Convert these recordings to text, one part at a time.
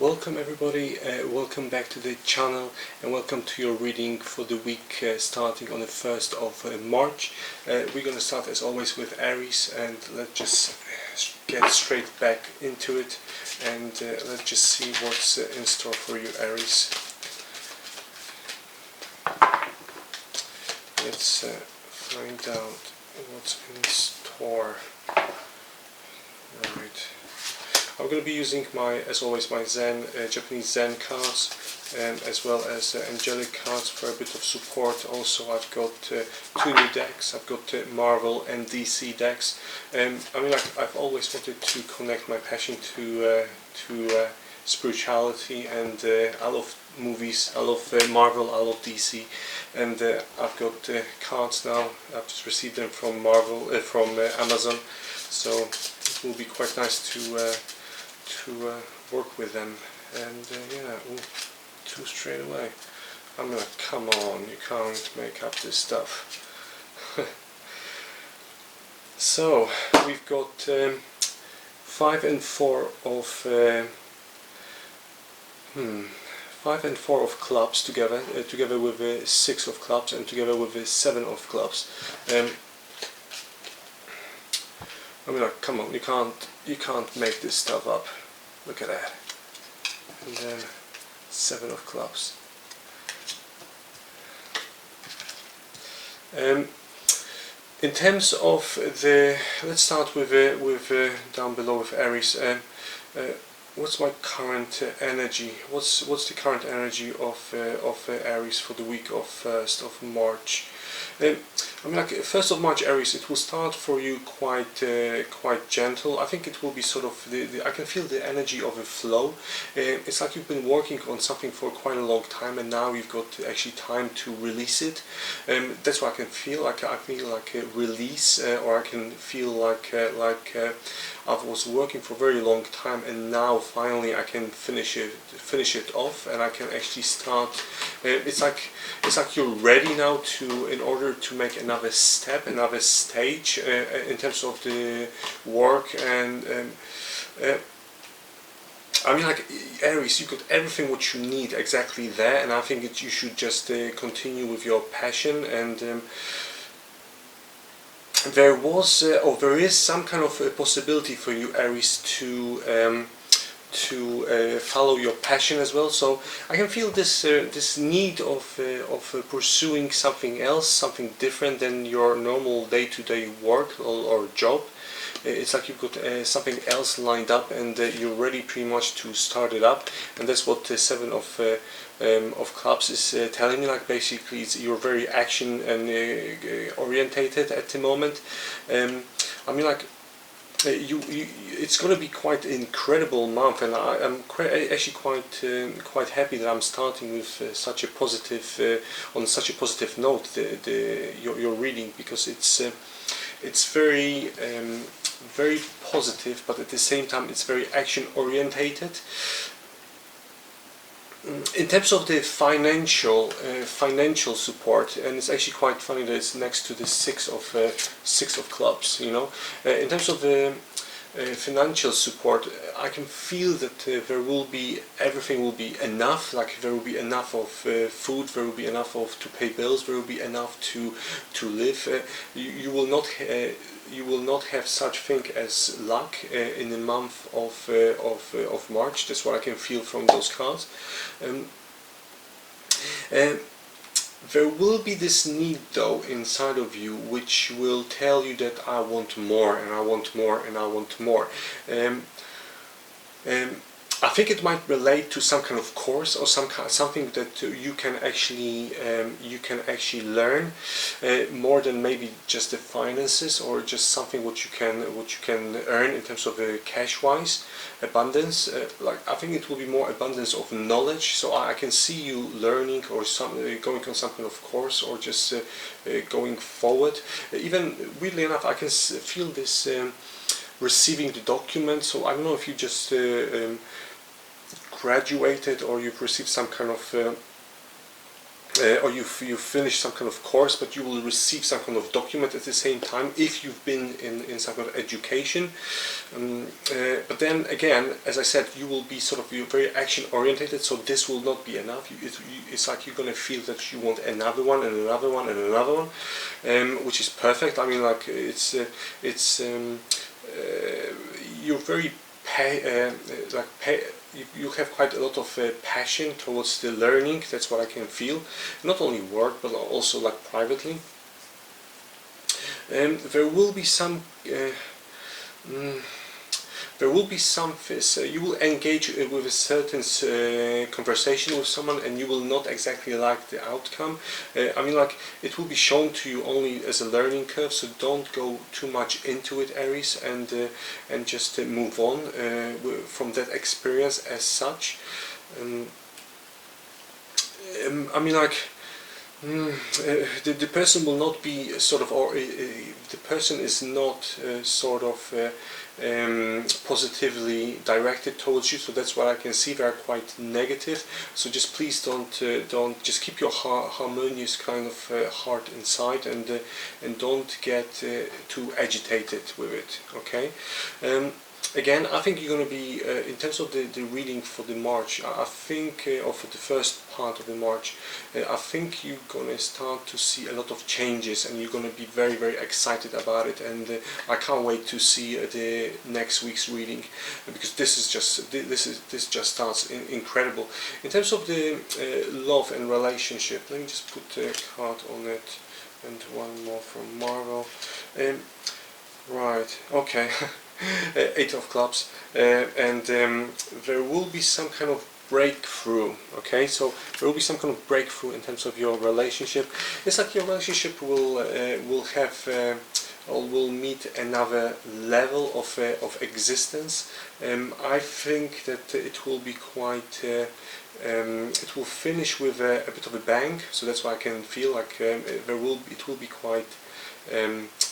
Welcome everybody, welcome back to the channel and welcome to your reading for the week starting on the 1st of March. We're going to start as always with Aries, and let's just get straight back into it and let's just see what's in store for you, Aries. Let's find out what's in store. Alright. I'm going to be using as always, my Japanese Zen cards, as well as angelic cards for a bit of support. Also, I've got two new decks. I've got Marvel and DC decks. I've always wanted to connect my passion to spirituality, and I love movies, I love Marvel, I love DC, and I've got cards now. I've just received them from from Amazon, so it will be quite nice to work with them. And yeah, two straight away. I'm like, come on, you can't make up this stuff. So we've got 5 and 4 of 5 and 4 of clubs together, together with 6 of clubs, and together with 7 of clubs. Come on, you can't make this stuff up. Look at that. And then 7 of clubs. In terms of let's start with down below with Aries. What's my current energy? What's the current energy of Aries for the week of 1st of March? 1st of March, Aries, it will start for you quite gentle. I think it will be sort of I can feel the energy of a flow. It's like you've been working on something for quite a long time, and now you've got actually time to release it. That's what I can feel. I feel like a release, or I can feel like I was working for a very long time, and now finally I can finish it off, and I can actually start. It's like you're ready now in order to make another step, another stage in terms of the work. And Aries, you got everything what you need exactly there, and I think you should just continue with your passion. And there was or there is some kind of a possibility for you, Aries, to follow your passion as well. So I can feel this need of pursuing something else, something different than your normal day-to-day work or job. It's like you've got something else lined up, and you're ready pretty much to start it up. And that's what the 7 of clubs is telling me. Like, basically you're very action and orientated at the moment. It's going to be quite an incredible month, and I'm actually quite happy that I'm starting with such a positive on such a positive note your reading, because it's very positive, but at the same time it's very action orientated. In terms of the financial support, and it's actually quite funny that it's next to the 6 of clubs. In terms of the financial support, I can feel that everything will be enough. Like, there will be enough of food, there will be enough to pay bills, there will be enough to live. You will not have such thing as luck in the month of March. That's what I can feel from those cards. There will be this need, though, inside of you, which will tell you that I want more, and I want more, and I want more. I think it might relate to some kind of course, or something that you can actually learn, more than maybe just the finances, or just something what you can earn in terms of cash wise abundance. I think it will be more abundance of knowledge. So I can see you learning, or going on some kind of course, or just going forward. Even weirdly enough, I can feel this receiving the document. So I don't know if you just graduated, or you've received some kind of or you finish some kind of course, but you will receive some kind of document at the same time if you've been in some kind of education. But then again, as I said, you will be you're very action orientated, so this will not be enough. It's like you're gonna feel that you want another one and another one and another one, which is perfect. I mean, like you're very you have quite a lot of passion towards the learning. That's what I can feel, not only work but also like privately. There will be some you will engage with a certain conversation with someone, and you will not exactly like the outcome. I mean, like, it will be shown to you only as a learning curve, so don't go too much into it, Aries, and just move on from that experience as such. I mean, like, the person will not be the person is not positively directed towards you, so that's what I can see. They are quite negative, so just please don't just keep your harmonious kind of heart inside, and don't get too agitated with it, okay? Again, I think you're going to be, in terms of the reading for the March, I think, or for the first part of the March, I think you're going to start to see a lot of changes, and you're going to be very, very excited about it, and I can't wait to see the next week's reading, because this just starts incredible. In terms of the love and relationship, let me just put a card on it, and one more from Marvel. Right, okay. 8 of Clubs, and there will be some kind of breakthrough, okay? So there will be some kind of breakthrough in terms of your relationship. It's like your relationship will have or will meet another level of existence. I think that it will be quite it will finish with a bit of a bang, so that's why I can feel like it will be quite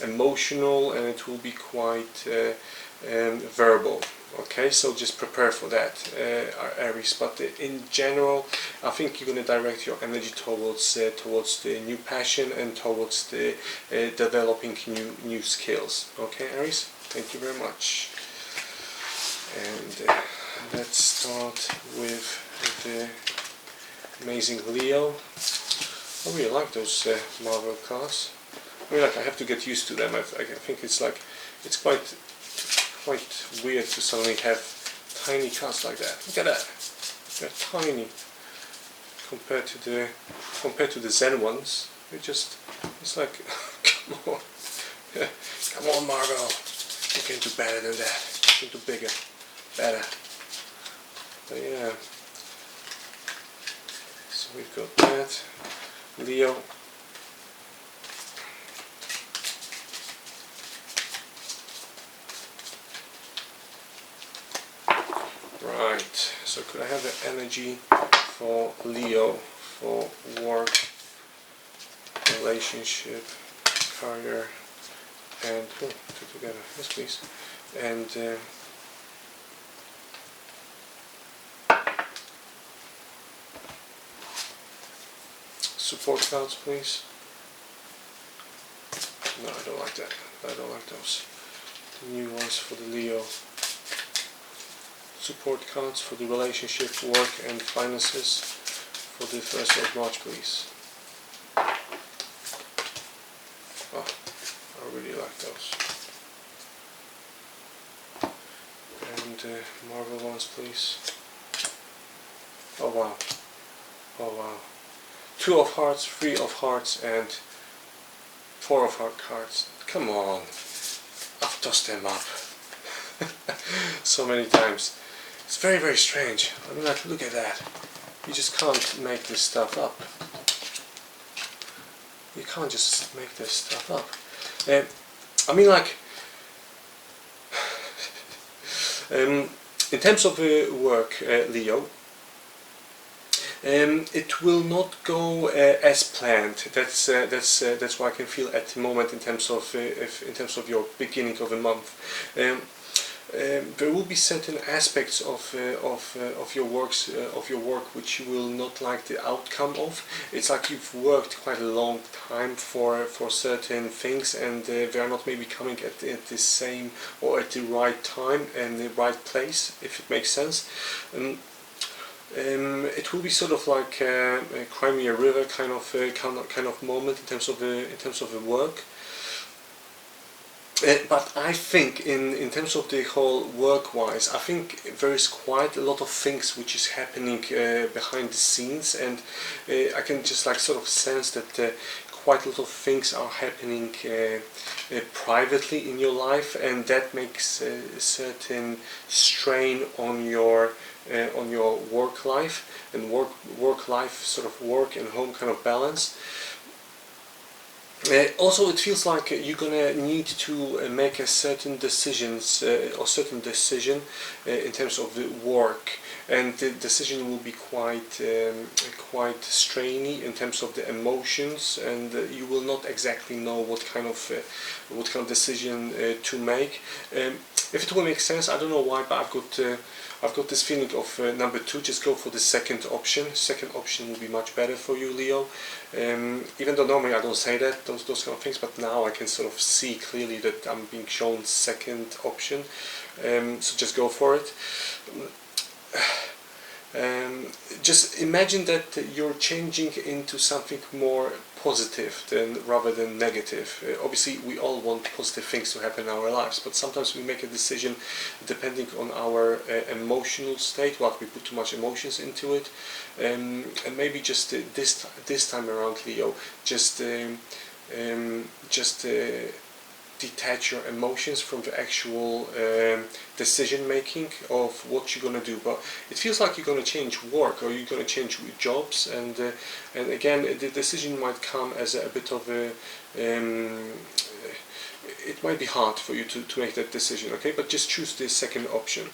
emotional, and it will be quite verbal, okay? So just prepare for that, Aries. But in general, I think you're going to direct your energy towards the new passion and towards the developing new skills, okay, Aries? Thank you very much. And let's start with the amazing Leo. I really like those Marvel cards. I mean, like, I have to get used to them. I think it's like, it's quite weird to suddenly have tiny cards like that. Look at that. They're tiny compared to the Zen ones. They're just, it's like, come on, come on, Marvel. You can do better than that. You can do bigger, better. But yeah. So we've got that, Leo. Right, so could I have the energy for Leo, for work, relationship, career, and, two together, yes please, and support cards, please. No, I don't like that. I don't like those. The new ones for the Leo. Support cards for the relationship, work and finances for the 1st of March, please. Oh, I really like those. And Marvel ones, please. Oh wow. Oh wow. 2 of Hearts, 3 of Hearts, and 4 of Heart cards. Come on. I've tossed them up so many times. It's very, very strange. I mean, like, look at that. You just can't make this stuff up. You can't just make this stuff up. I mean, like, in terms of work, Leo, it will not go as planned. That's what I can feel at the moment in terms of your beginning of the month. there will be certain aspects of your work which you will not like the outcome of. It's like you've worked quite a long time for certain things, and they are not maybe coming at the same or at the right time and the right place, if it makes sense. It will be sort of like a Crimea River kind of moment in terms of the work. But I think in terms of the whole work-wise, I think there is quite a lot of things which is happening behind the scenes, and I can just like sort of sense that quite a lot of things are happening privately in your life, and that makes a certain strain on your work life and work life sort of work and home kind of balance. Also, it feels like you're gonna need to make a certain decision in terms of the work, and the decision will be quite strainy in terms of the emotions, and you will not exactly know what kind of decision to make. If it will make sense, I don't know why, but I've got this feeling of number 2. Just go for the second option. Second option will be much better for you, Leo. Even though normally I don't say that, those kind of things, but now I can sort of see clearly that I'm being shown second option. So just go for it. Just imagine that you're changing into something more positive rather than negative. Obviously, we all want positive things to happen in our lives, but sometimes we make a decision depending on our emotional state. Well, we put too much emotions into it, and maybe just this time around, Leo, just detach your emotions from the actual decision making of what you're gonna do. But it feels like you're gonna change work, or you're gonna change jobs, and again, the decision might come as a bit of a it might be hard for you to make that decision, okay? But just choose the second option.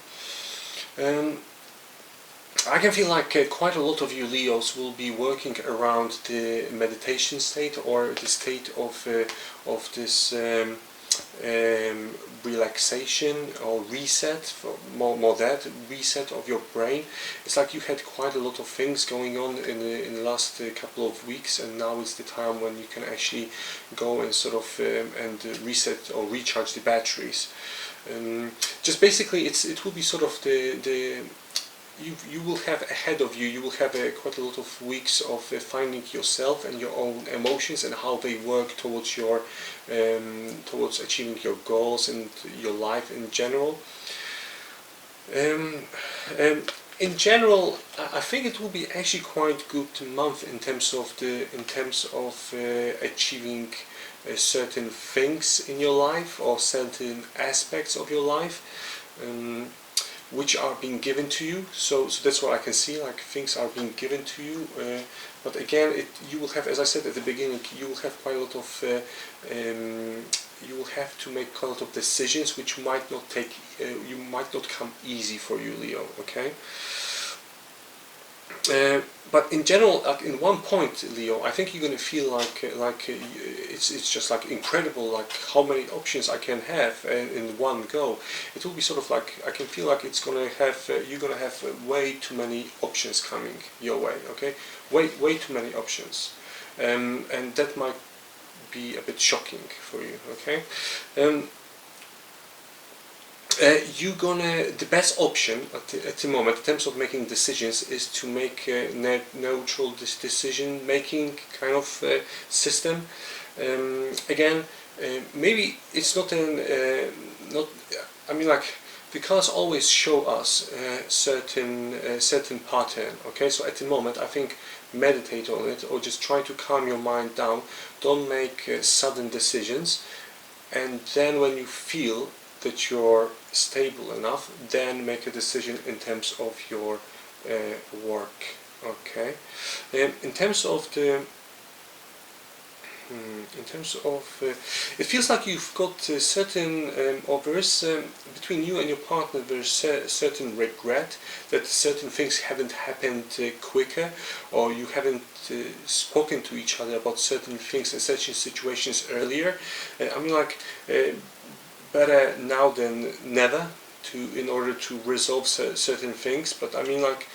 I can feel like quite a lot of you Leos will be working around the meditation state, or the state of this relaxation or reset, more that reset of your brain. It's like you had quite a lot of things going on in the last couple of weeks, and now is the time when you can actually go and sort of and reset or recharge the batteries. Just basically, it will be sort of you will have ahead of you, quite a lot of weeks of finding yourself and your own emotions and how they work towards towards achieving your goals and your life in general. In general, I think it will be actually quite good month in terms of achieving certain things in your life, or certain aspects of your life, which are being given to you. So that's what I can see, like things are being given to you. But again, you will have, as I said at the beginning, you will have quite a lot of, you will have to make quite a lot of decisions, which might not come easy for you, Leo. Okay. But in general, like in one point, Leo, I think you're going to feel like it's just like incredible, like how many options I can have in one go. It will be sort of like, I can feel like it's going to have, you're going to have way too many options coming your way. Okay, way too many options, and that might be a bit shocking for you. Okay. The best option at the moment in terms of making decisions is to make a neutral decision making kind of system. Again, maybe it's not I mean, like, the cards always show us certain pattern. Okay, so at the moment, I think meditate on it, or just try to calm your mind down. Don't make sudden decisions, and then when you feel that you're stable enough, then make a decision in terms of your work. Okay. In terms of it feels like you've got certain, or there is between you and your partner, there's certain regret that certain things haven't happened quicker, or you haven't spoken to each other about certain things and certain situations earlier. I mean, like, better now than never, in order to resolve certain things. But I mean like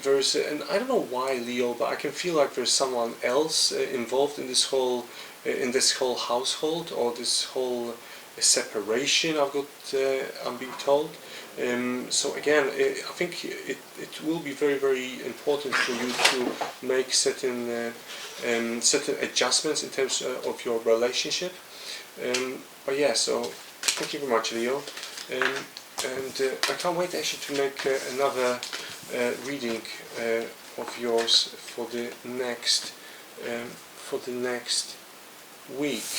there's and I don't know why, Leo, but I can feel like there's someone else involved in this whole household, or this whole separation. I'm being told. So again, I think it will be very, very important for you to make certain adjustments in terms of your relationship. But yeah, so thank you very much, Leo. And I can't wait actually to make another reading of yours for the next week.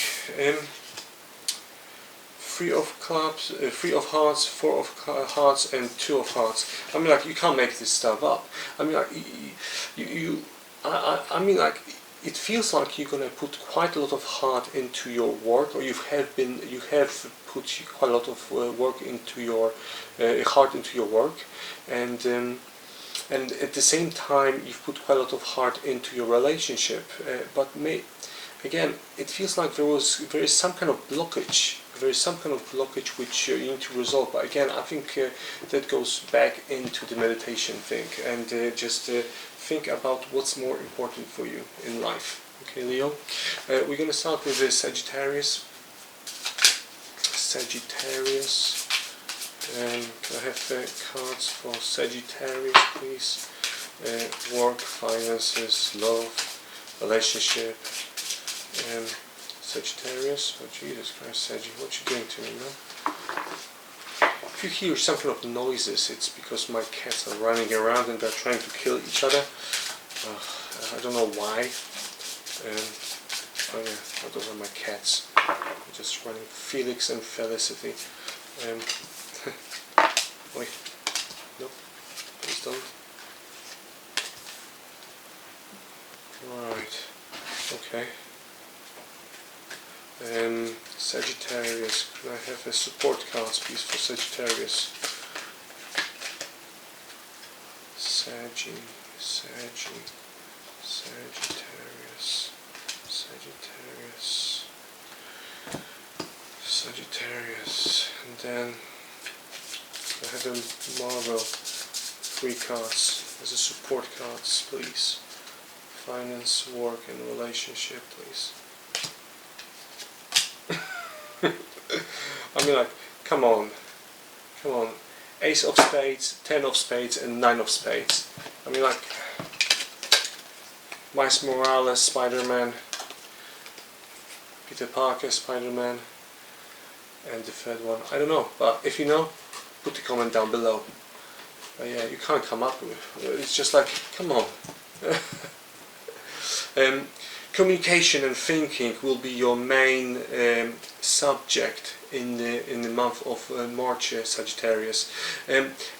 Three of Cups, Three of Hearts, Four of Hearts, and Two of Hearts. I mean, like, you can't make this stuff up. I mean, like, I mean, like, it feels like you're gonna put quite a lot of heart into your work, or you have put quite a lot of work into your heart into your work, and at the same time you've put quite a lot of heart into your relationship. But again, it feels like there is some kind of blockage. There is some kind of blockage which you need to resolve. But again, I think that goes back into the meditation thing, and just think about what's more important for you in life. Okay, Leo? We're going to start with Sagittarius. Sagittarius. Can I have cards for Sagittarius, please? Work, finances, love, relationship. Sagittarius. Oh Jesus Christ, Saggy, what you doing to me, man? If you hear some kind of noises, it's because my cats are running around and they're trying to kill each other. I don't know why. Oh yeah, those are my cats. They're just running. Felix and Felicity. Wait. No, please don't. Right. Okay. Sagittarius, can I have a support cards, please, for Sagittarius? Sagittarius, and then I have a Marvel, 3 cards as a support cards, please. Finance, work, and relationship, please. I mean, like, come on. Ace of Spades, 10 of Spades, and 9 of Spades. I mean, like, Miles Morales, Spider-Man, Peter Parker, Spider-Man, and the third one, I don't know. But if you know, put a comment down below. But yeah, you can't come up with. It's just like, come on. Communication and thinking will be your main subject in the month of March, Sagittarius.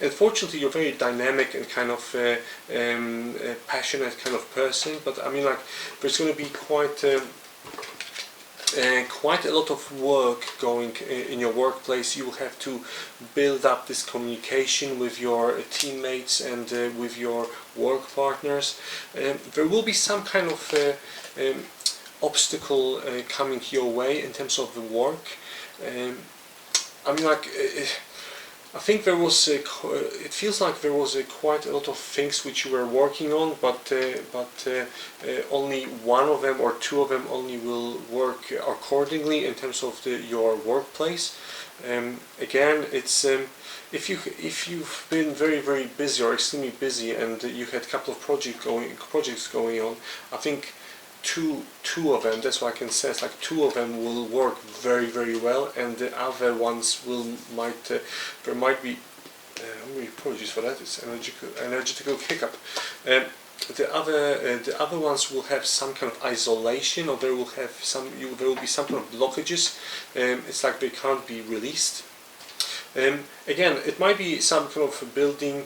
Unfortunately, you're very dynamic and kind of passionate kind of person, but I mean, like, there's going to be quite a lot of work going in your workplace. You will have to build up this communication with your teammates and with your work partners. There will be some kind of obstacle coming your way in terms of the work. I mean, like, I think there was it feels like there was quite a lot of things which you were working on, but only one of them or two of them only will work accordingly in terms of your workplace. Again, it's if you've been very, very busy or extremely busy and you had a couple of projects going on, I think two of them, that's what I can say, it's like 2 of them will work very, very well, and the other ones there might be, I'm really apologies for that, it's energetical hiccup. The other ones will have some kind of isolation, or there will be some kind of blockages. It's like they can't be released. Again, it might be some kind of building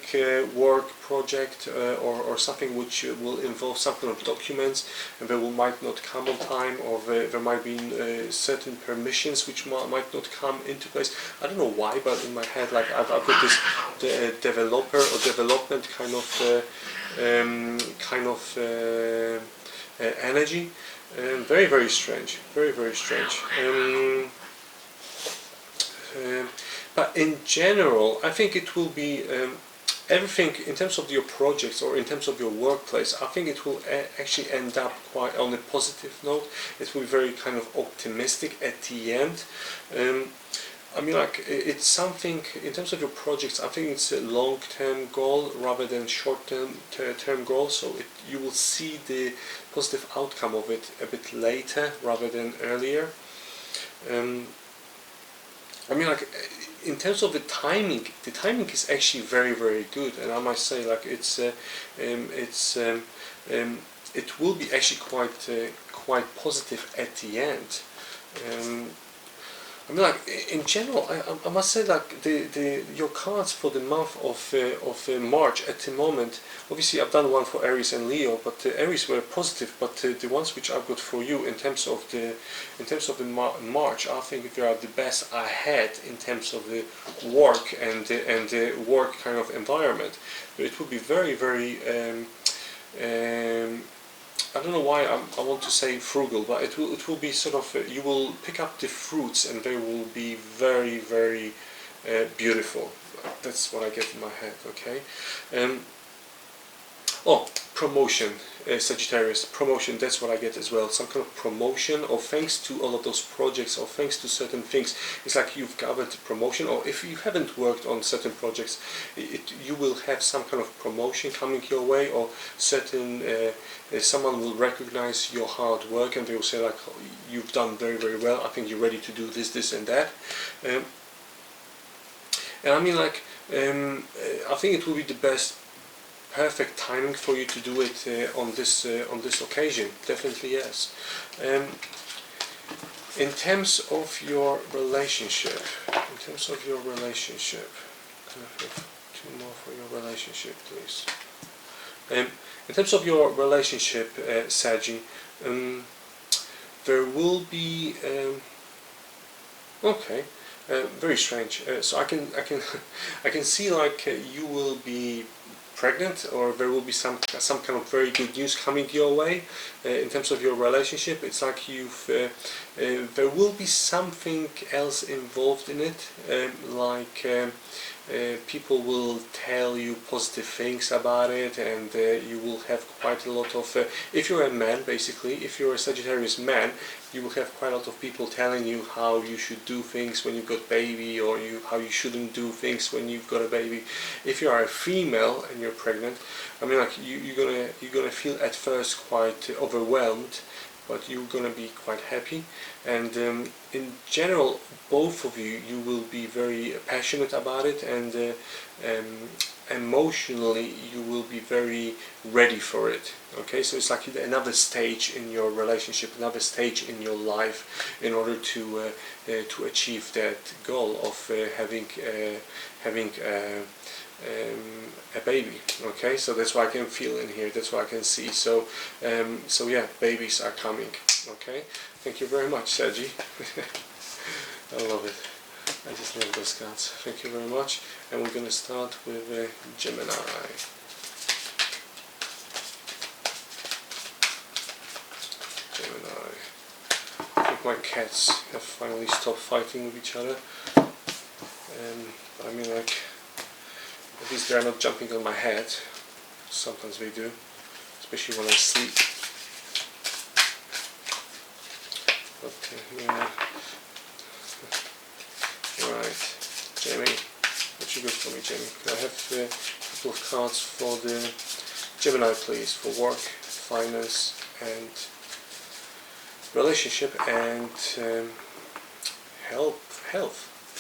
work project or something which will involve some kind of documents, and they might not come on time, or there might be certain permissions which might not come into place. I don't know why, but in my head, like, I've got this developer or development kind of energy. Very, very strange. Very, very strange. But in general, I think it will be everything in terms of your projects or in terms of your workplace. I think it will actually end up quite on a positive note. It will be very kind of optimistic at the end. I mean, like, it's something in terms of your projects. I think it's a long-term goal rather than short-term goal. So you will see the positive outcome of it a bit later rather than earlier. I mean, like, in terms of the timing is actually very, very good, and I must say, like, it will be actually quite positive at the end. I mean, like, in general, I must say, like, your cards for the month of March at the moment. Obviously, I've done one for Aries and Leo, but the Aries were positive. But the ones which I've got for you in terms of the March, I think they are the best I had in terms of the work and the work kind of environment. But it would be very, very. I don't know why I want to say frugal, but it will be sort of you will pick up the fruits and they will be very, very beautiful. That's what I get in my head. Okay. Oh, promotion, Sagittarius, promotion, that's what I get as well. Some kind of promotion, or thanks to all of those projects, or thanks to certain things. It's like you've gathered promotion, or if you haven't worked on certain projects, you will have some kind of promotion coming your way, or certain, someone will recognize your hard work and they will say, like, oh, you've done very, very well, I think you're ready to do this, this and that. And I mean, like, I think it will be the perfect timing for you to do it on this occasion. Definitely, yes. In terms of your relationship, can I have 2 more for your relationship, please? In terms of your relationship, Saggy, there will be okay. Very strange. So I can see, like, you will be pregnant, or there will be some kind of very good news coming your way in terms of your relationship. It's like there will be something else involved in it, like people will tell you positive things about it, and you will have quite a lot of, if you're a man, basically, if you're a Sagittarius man, you will have quite a lot of people telling you how you should do things when you've got baby, or how you shouldn't do things when you've got a baby. If you are a female and you're pregnant, I mean, like, you're gonna feel at first quite overwhelmed, but you're gonna be quite happy. And in general, both of you will be very passionate about it, and emotionally you will be very ready for it. Okay, so it's like another stage in your relationship, another stage in your life, in order to achieve that goal of having a baby. Okay, so that's what I can feel in here, that's what I can see. So so yeah, babies are coming. Okay, thank you very much, Sergi. I love it. I just love those cards. Thank you very much. And we're going to start with Gemini. Gemini. I think my cats have finally stopped fighting with each other. I mean, like, at least they're not jumping on my head. Sometimes they do, especially when I sleep. Okay, yeah. Right, Jamie, what you got for me, Jamie? Can I have a couple of cards for the Gemini, please, for work, finance, and relationship, and health.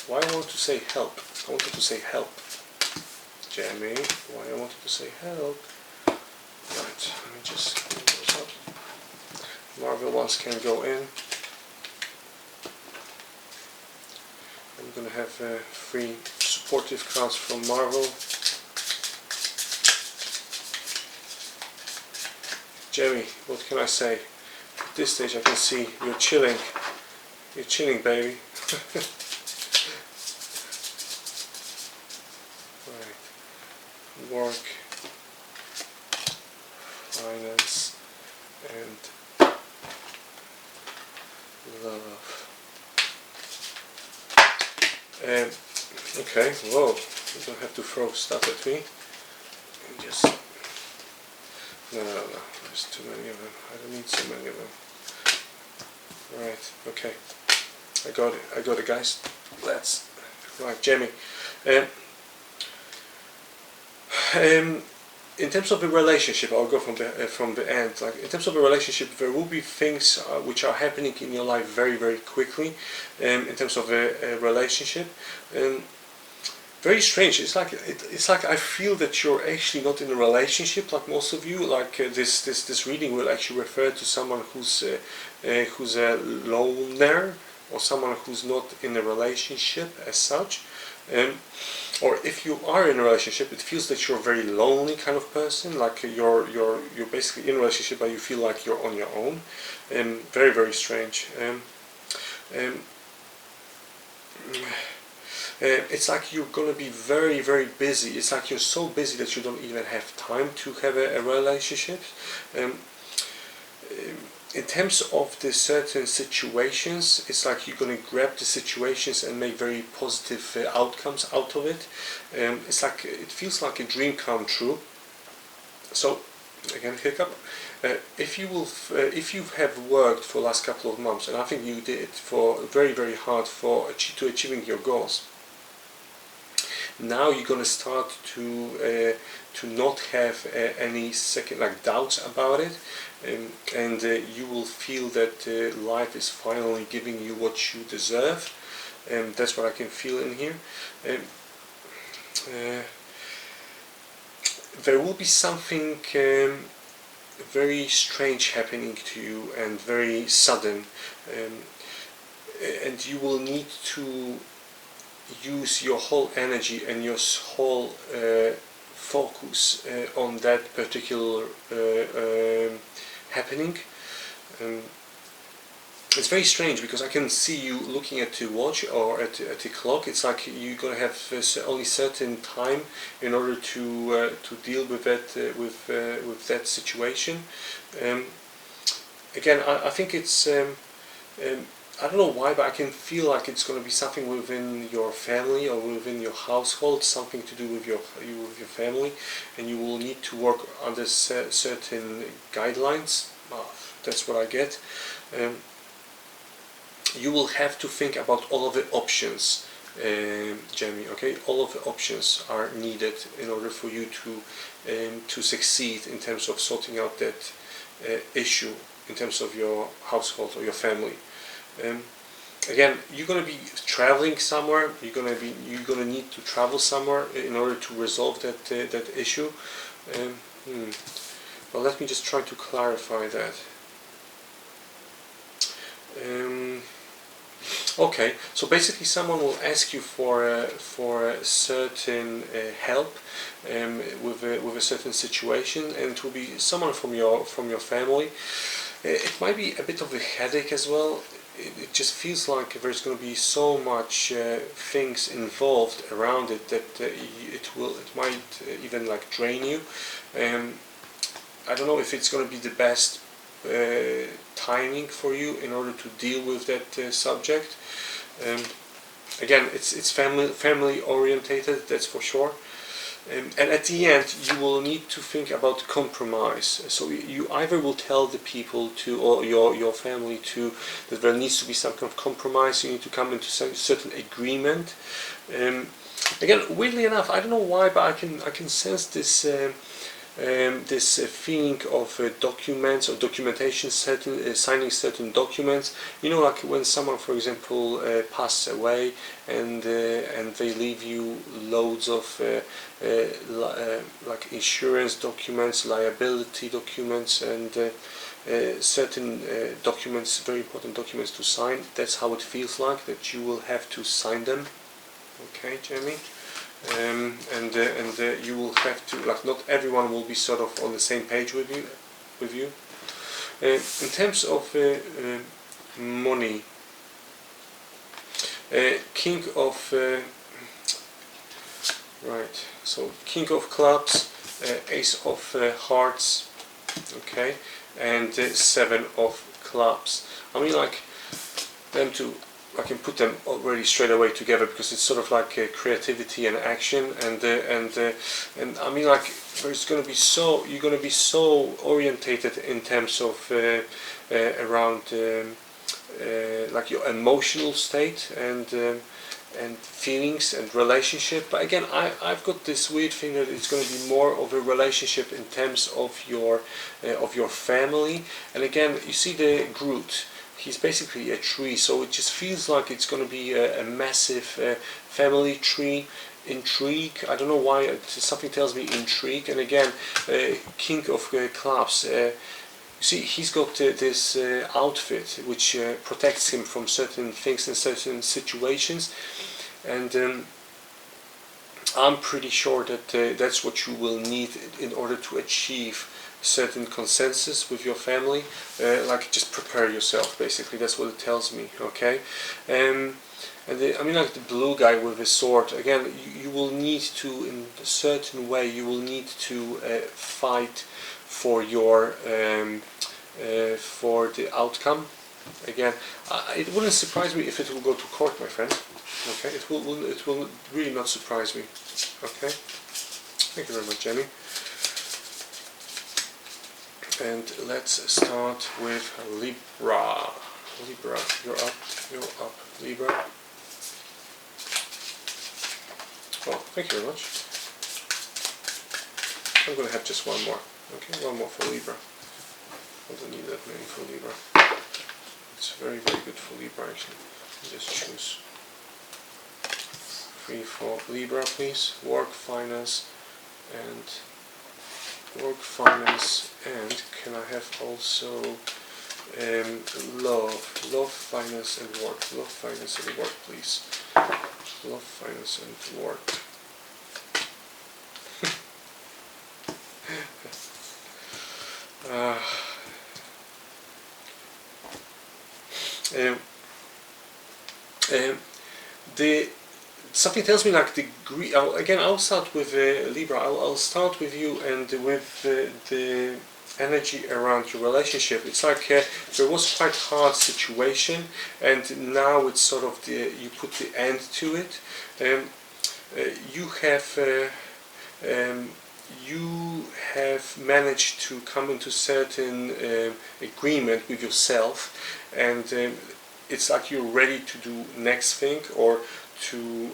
Why I want to say help? I wanted to say help. Jamie, why I wanted to say help? Right, let me just clean those up. Marvel ones can go in. I'm going to have 3 supportive cards from Marvel. Jerry, what can I say? At this stage I can see you're chilling. You're chilling, baby. Right. Work, finance, and love. Okay, whoa, you don't have to throw stuff at me. Just, no, there's too many of them. I don't need so many of them. Alright, okay. I got it guys. Right, Jamie. In terms of a relationship, I'll go from the end. Like in terms of a relationship, there will be things which are happening in your life very, very quickly. In terms of a relationship, very strange. It's like I feel that you're actually not in a relationship, like most of you. Like this reading will actually refer to someone who's a loner, or someone who's not in a relationship as such. Or if you are in a relationship, it feels that you're a very lonely kind of person. Like you're basically in a relationship, but you feel like you're on your own. Very, very strange. It's like you're going to be very, very busy. It's like you're so busy that you don't even have time to have a relationship. In terms of the certain situations, it's like you're going to grab the situations and make very positive outcomes out of it. It's like it feels like a dream come true. So again, hiccup. If you have worked for the last couple of months, and I think you did for very, very hard to achieving your goals, now you're going to start to not have any second doubts about it, and you will feel that life is finally giving you what you deserve, and that's what I can feel in here. There will be something very strange happening to you and very sudden, and you will need to use your whole energy and your whole focus on that particular happening. It's very strange because I can see you looking at the watch or at the clock. It's like you're gonna have only certain time in order to deal with that with that situation. Again, I think it's I don't know why, but I can feel like it's going to be something within your family or within your household, something to do with your family, and you will need to work under certain guidelines. That's what I get. You will have to think about all of the options, Jamie. Okay, all of the options are needed in order for you to succeed in terms of sorting out that issue in terms of your household or your family. Again, you're going to be traveling somewhere. You're going to need to travel somewhere in order to resolve that issue. Well, let me just try to clarify that. Okay, so basically, someone will ask you for a certain help with a certain situation, and it will be someone from your family. It might be a bit of a headache as well. It just feels like there's going to be so much things involved around it that it might even drain you. I don't know if it's going to be the best timing for you in order to deal with that subject. Again, it's family orientated, that's for sure. And at the end, you will need to think about compromise. So you either will tell the people or your family that there needs to be some kind of compromise. You need to come into some certain agreement. Again, weirdly enough, I don't know why, but I can sense this feeling of documents or documentation, signing certain documents. You know, like when someone, for example, passes away and they leave you loads of like insurance documents, liability documents, and certain documents, very important documents to sign. That's how it feels like, that you will have to sign them. Okay, Jamie? And you will have to, not everyone will be sort of on the same page with you. In terms of money, King of right, so King of Clubs, Ace of Hearts, okay, and 7 of Clubs. I mean, them two I can put them already straight away together, because it's sort of like creativity and action, and I mean, like, there's going to be you're going to be so orientated in terms of around like your emotional state and feelings and relationship. But again, I've got this weird thing that it's going to be more of a relationship in terms of your family. And again, you see the Groot, he's basically a tree, so it just feels like it's going to be a massive family tree. Intrigue, I don't know why, something tells me intrigue. And again, King of Clubs, you see, he's got this outfit which protects him from certain things and certain situations, and I'm pretty sure that that's what you will need in order to achieve certain consensus with your family. Like, just prepare yourself, basically, that's what it tells me, okay? I mean, like the blue guy with the sword, again, you will need to, in a certain way, you will need to fight for your for the outcome. Again, it wouldn't surprise me if it will go to court, my friend. Okay, it will really not surprise me. Okay, thank you very much, Jenny. And let's start with Libra. Libra, you're up, Libra. Well, thank you very much. I'm going to have just one more. Okay, one more for Libra. I don't need that many for Libra. It's very, very good for Libra, actually. Just choose 3 for Libra, please. Work, finance, and can I have also love, finance, and work. Love, finance, and work, please. Love, finance, and work. Something tells me like again, I'll start with Libra. I'll start with you and with the energy around your relationship. It's like there was quite hard situation, and now it's sort of you put the end to it. You have managed to come into certain agreement with yourself, and it's like you're ready to do next thing, or to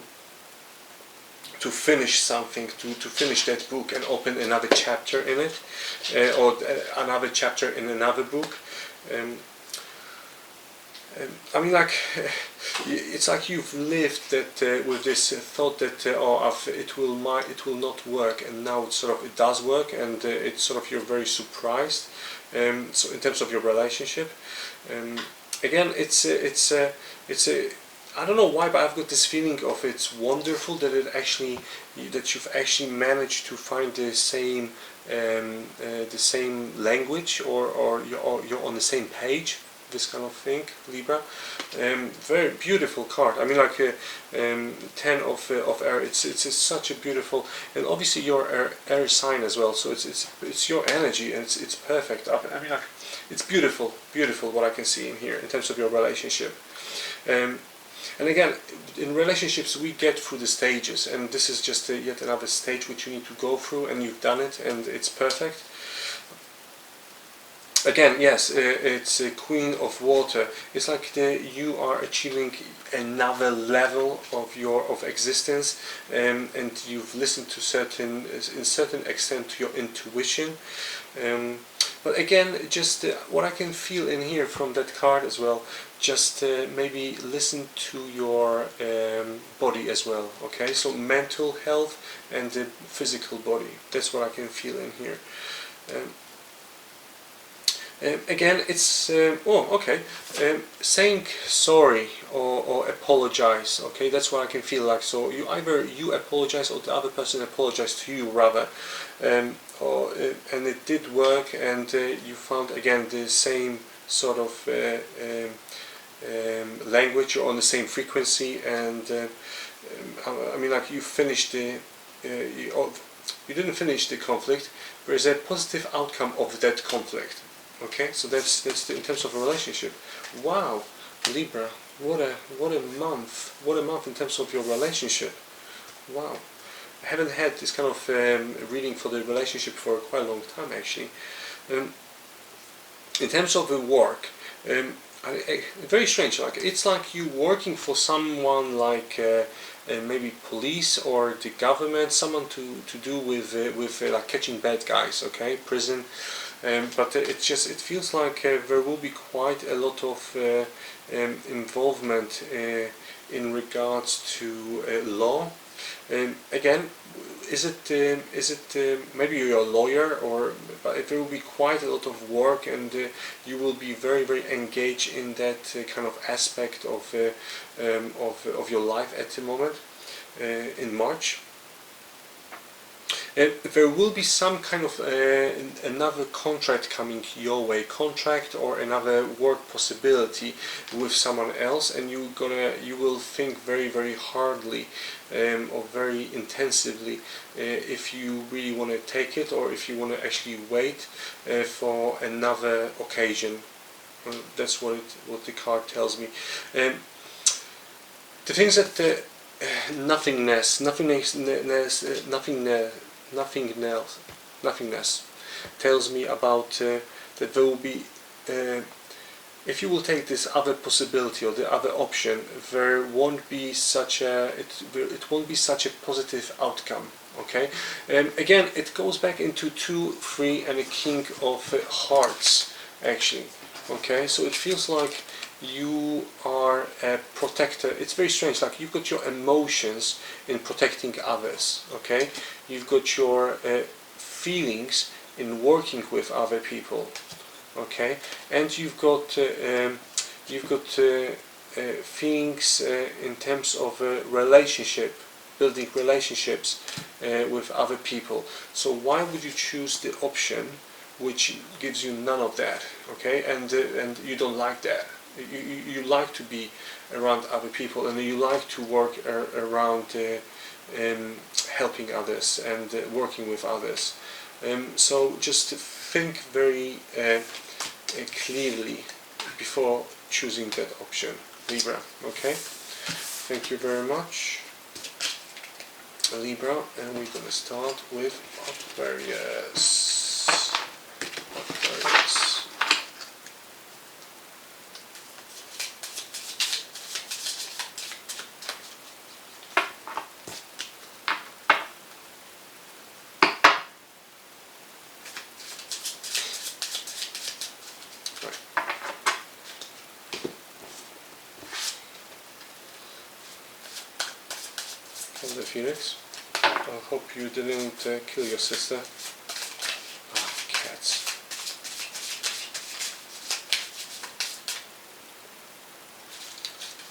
finish something, to finish that book and open another chapter in it, or another chapter in another book. I mean, like, it's like you've lived that with this thought that it will not work, and now it does work, and it's sort of, you're very surprised. So in terms of your relationship, again, it's I don't know why, but I've got this feeling of it's wonderful that you've actually managed to find the same language, or you're on the same page. This kind of thing, Libra. Very beautiful card. I mean, like 10 of air. It's such a beautiful, and obviously your air sign as well. So it's your energy, and it's perfect. I mean, like, it's beautiful what I can see in here in terms of your relationship. And again, in relationships we get through the stages, and this is just yet another stage which you need to go through, and you've done it, and it's perfect. Again, yes, it's a Queen of Water. It's like you are achieving another level of existence, and you've listened to in certain extent to your intuition. But again, just what I can feel in here from that card as well, just maybe listen to your body as well, okay? So mental health and the physical body, that's what I can feel in here. Again, it's saying sorry or apologize, okay? That's what I can feel like. So either you apologize or the other person apologized to you, rather, and it did work, and you found again the same sort of language, you're on the same frequency, and I mean, like, you finished you didn't finish the conflict. There is a positive outcome of that conflict. Okay, so that's in terms of a relationship. Wow, Libra, What a month! What a month in terms of your relationship. Wow, I haven't had this kind of reading for the relationship for quite a long time actually. In terms of the work, very strange. Like it's like you working for someone like maybe police or the government, someone to do with like catching bad guys. Okay, prison. But it feels like there will be quite a lot of involvement in regards to law. Again, is it maybe you're a lawyer, or but there will be quite a lot of work, and you will be very engaged in that kind of aspect of your life at the moment in March. There will be some kind of another contract coming your way, contract or another work possibility with someone else, and you will think very hardly or very intensively if you really want to take it, or if you want to actually wait for another occasion. That's what the card tells me. The things that nothingness tells me about that there will be if you will take this other possibility or the other option, there won't be such a it won't be such a positive outcome. Okay, again it goes back into 2, 3 and a King of Hearts actually. Okay, so it feels like you are a protector. It's very strange, like you've got your emotions in protecting others. Okay, you've got your feelings in working with other people. Okay, and you've got feelings in terms of relationship, building relationships with other people. So why would you choose the option which gives you none of that? Okay, and you don't like that. You like to be around other people, and you like to work around helping others and working with others. So just think very clearly before choosing that option, Libra. Okay, thank you very much, Libra, and we're going to start with Aquarius. Aquarius. The Phoenix. I hope you didn't kill your sister. Ah, cats.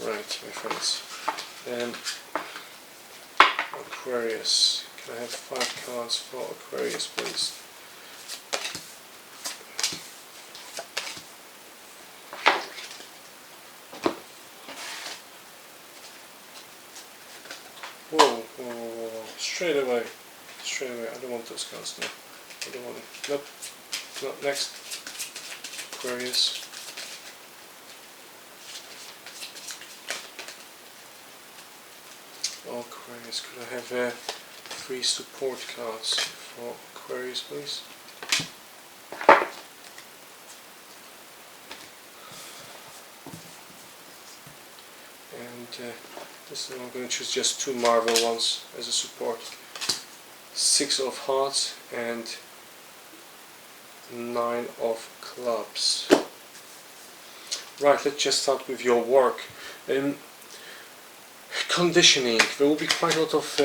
Right, my friends. Aquarius. Can I have 5 cards for Aquarius, please? Whoa, straight away, I don't want those cards now, I don't want it, nope, not next, Aquarius. Aquarius, could I have 3 support cards for Aquarius, please? And this time I'm going to choose just 2 Marvel ones as a support. 6 of Hearts and 9 of Clubs. Right, let's just start with your work. Conditioning. There will be quite a lot of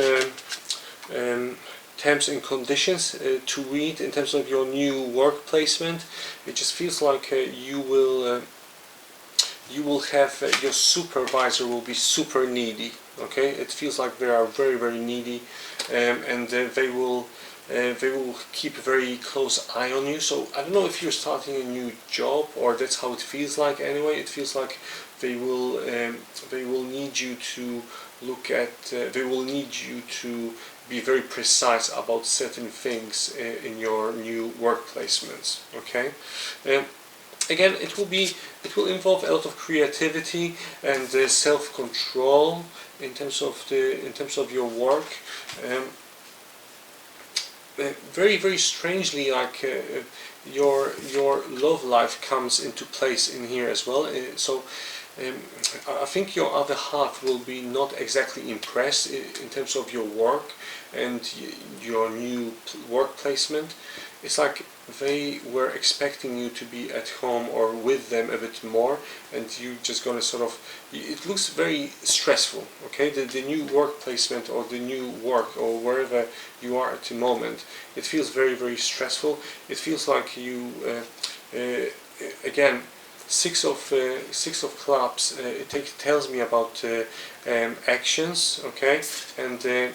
terms and conditions to read in terms of your new work placement. It just feels like you will have your supervisor will be super needy. Okay, it feels like they are very needy, and they will keep a very close eye on you. So I don't know if you're starting a new job, or that's how it feels like anyway. It feels like they will need you to look at. They will need you to be very precise about certain things in your new work placements. Okay. again, it will involve a lot of creativity and self-control in terms of your work. Very strangely, like your love life comes into place in here as well. So I think your other half will be not exactly impressed in terms of your work and your new work placement. It's like they were expecting you to be at home or with them a bit more, and you just gonna sort of, it looks very stressful, okay? The new work placement or the new work or wherever you are at the moment, it feels very stressful. It feels like you, again, six of clubs, it tells me about actions, okay? And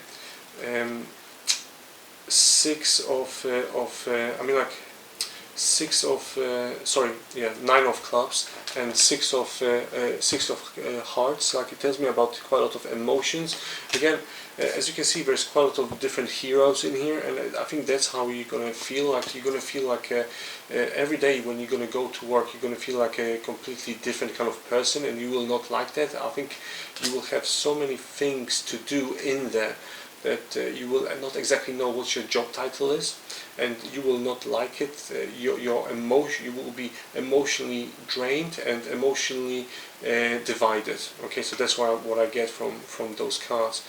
nine of clubs and six of hearts. Like, it tells me about quite a lot of emotions. Again, as you can see, there's quite a lot of different heroes in here, and I think that's how you're gonna feel. Like, you're gonna feel like every day when you're gonna go to work, you're gonna feel like a completely different kind of person, and you will not like that. I think you will have so many things to do in there that you will not exactly know what your job title is, and you will not like it. You will be emotionally drained and emotionally divided. Okay, so that's what I get from those cards.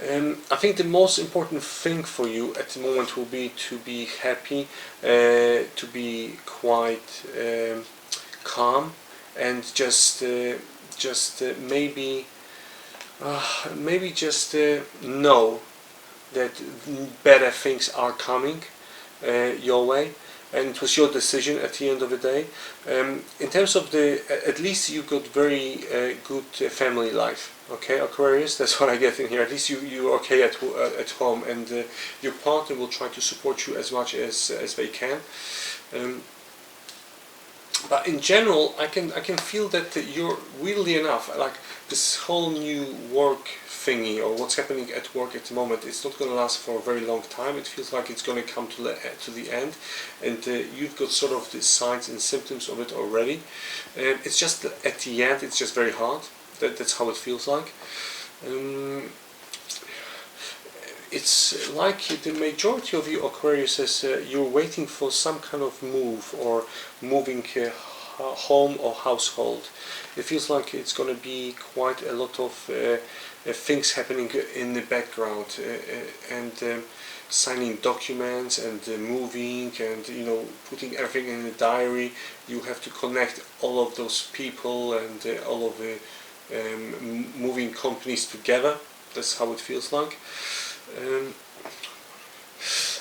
I think the most important thing for you at the moment will be to be happy, to be quite calm, and just maybe just know that better things are coming your way, and it was your decision at the end of the day. In terms of at least you got very good family life, okay, Aquarius, that's what I get in here. At least you're okay at home, and your partner will try to support you as much as they can. But in general, I can feel that you're, weirdly enough, like this whole new work thingy, or what's happening at work at the moment, it's not going to last for a very long time. It feels like it's going to come to the end, and you've got sort of the signs and symptoms of it already. It's just at the end, it's just very hard. That's how it feels like. It's like the majority of you Aquarius you're waiting for some kind of move, or moving home or household. It feels like it's going to be quite a lot of things happening in the background, and signing documents, and moving, and putting everything in the diary. You have to connect all of those people and all of the moving companies together. That's how it feels like.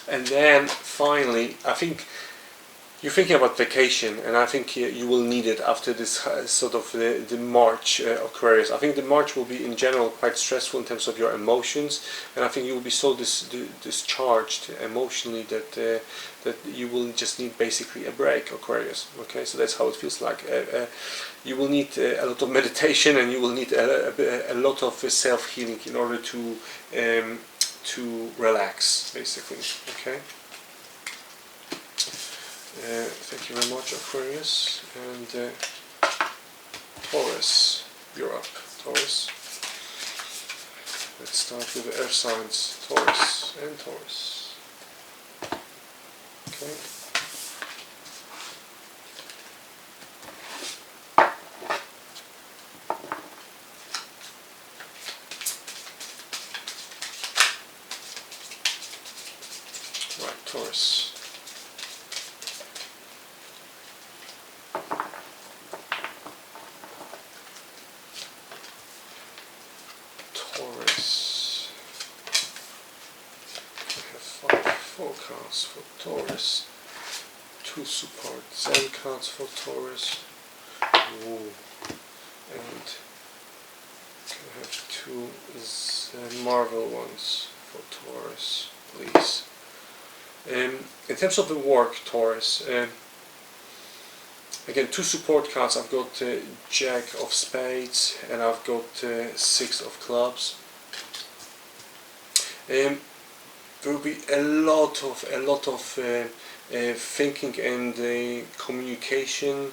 And then finally, I think you're thinking about vacation, and I think you will need it after this sort of the March, Aquarius. I think the March will be in general quite stressful in terms of your emotions, and I think you will be so discharged emotionally that you will just need basically a break, Aquarius. Okay, so that's how it feels like. You will need a lot of meditation, and you will need a lot of self-healing in order to relax, basically. Okay. Thank you very much, Aquarius. And Taurus, you're up. Taurus. Let's start with the earth signs, Taurus and Taurus. Okay. Right, Taurus. Cards for Taurus, 2 support Zen cards for Taurus. Ooh. And can I have 2 Zen Marvel ones for Taurus, please. In terms of the work, Taurus, again, 2 support cards. I've got Jack of Spades, and I've got 6 of Clubs. there will be a lot of thinking and communication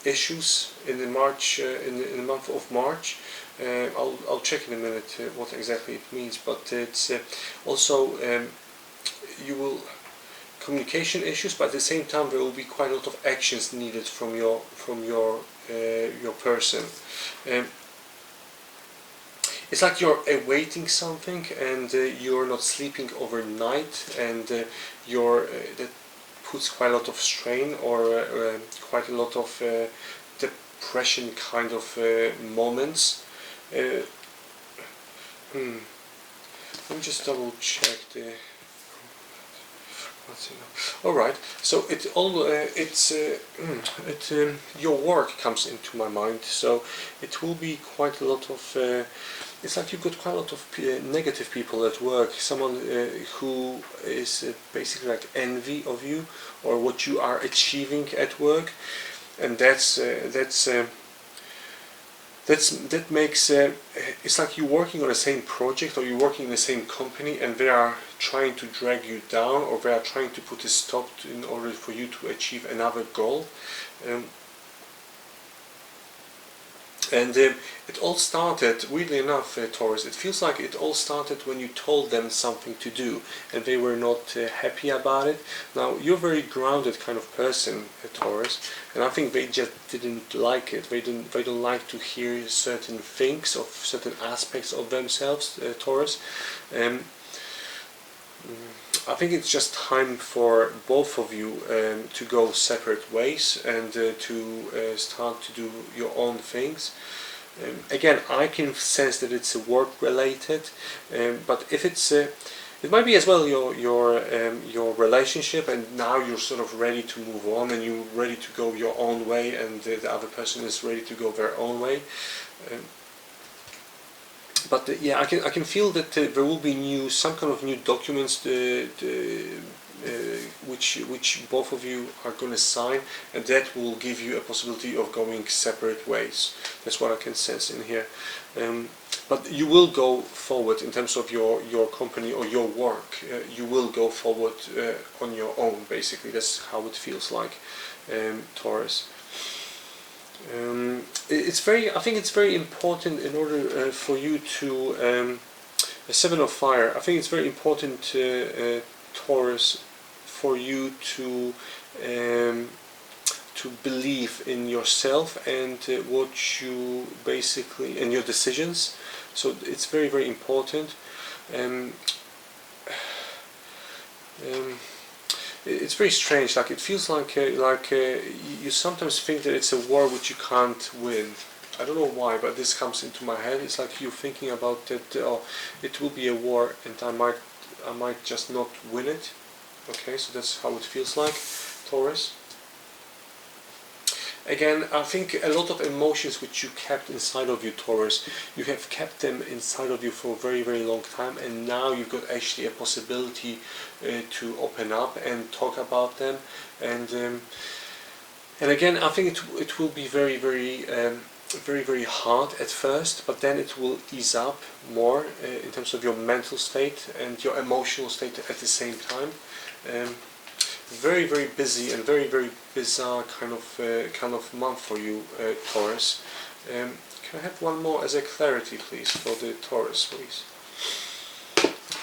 issues in the in the month of March. I'll check in a minute what exactly it means, but it's also you will communication issues, but at the same time there will be quite a lot of actions needed from your person. It's like you're awaiting something, and you're not sleeping overnight, and that puts quite a lot of strain, or quite a lot of depression kind of moments. Let me just double check the. All right. So your work comes into my mind. So it will be quite a lot of. It's like you've got quite a lot of negative people at work. Someone who is basically like envy of you or what you are achieving at work, and that makes it's like you're working on the same project, or you're working in the same company, and they are trying to drag you down, or they are trying to put a stop in order for you to achieve another goal. It all started, weirdly enough, Taurus, it feels like it all started when you told them something to do and they were not happy about it. Now, you're a very grounded kind of person, Taurus, and I think they just didn't like it. They don't like to hear certain things, of certain aspects of themselves, Taurus. I think it's just time for both of you to go separate ways and to start to do your own things. Again, I can sense that it's work related, but if it's it might be as well your relationship, and now you're sort of ready to move on and you're ready to go your own way, and the other person is ready to go their own way. But yeah, I can feel that there will be some kind of new documents which both of you are going to sign, and that will give you a possibility of going separate ways. That's what I can sense in here. But you will go forward in terms of your company or your work. You will go forward on your own. Basically, that's how it feels like, Taurus. I think it's very important in order for you to the Seven of Fire. I think it's very important, Taurus, for you to believe in yourself and what you basically, and your decisions. So it's very, very important. It's very strange. Like, it feels like you sometimes think that it's a war which you can't win. I don't know why, but this comes into my head. It's like you're thinking about that. Oh, it will be a war, and I might just not win it. Okay, so that's how it feels like, Taurus. Again, I think a lot of emotions which you kept inside of you, Taurus, you have kept them inside of you for a very, very long time, and now you've got actually a possibility to open up and talk about them. And again, I think it will be very, very, very, very hard at first, but then it will ease up more in terms of your mental state and your emotional state at the same time. Very, very busy and very, very bizarre kind of month for you, Taurus. Can I have one more as a clarity, please, for the Taurus, please?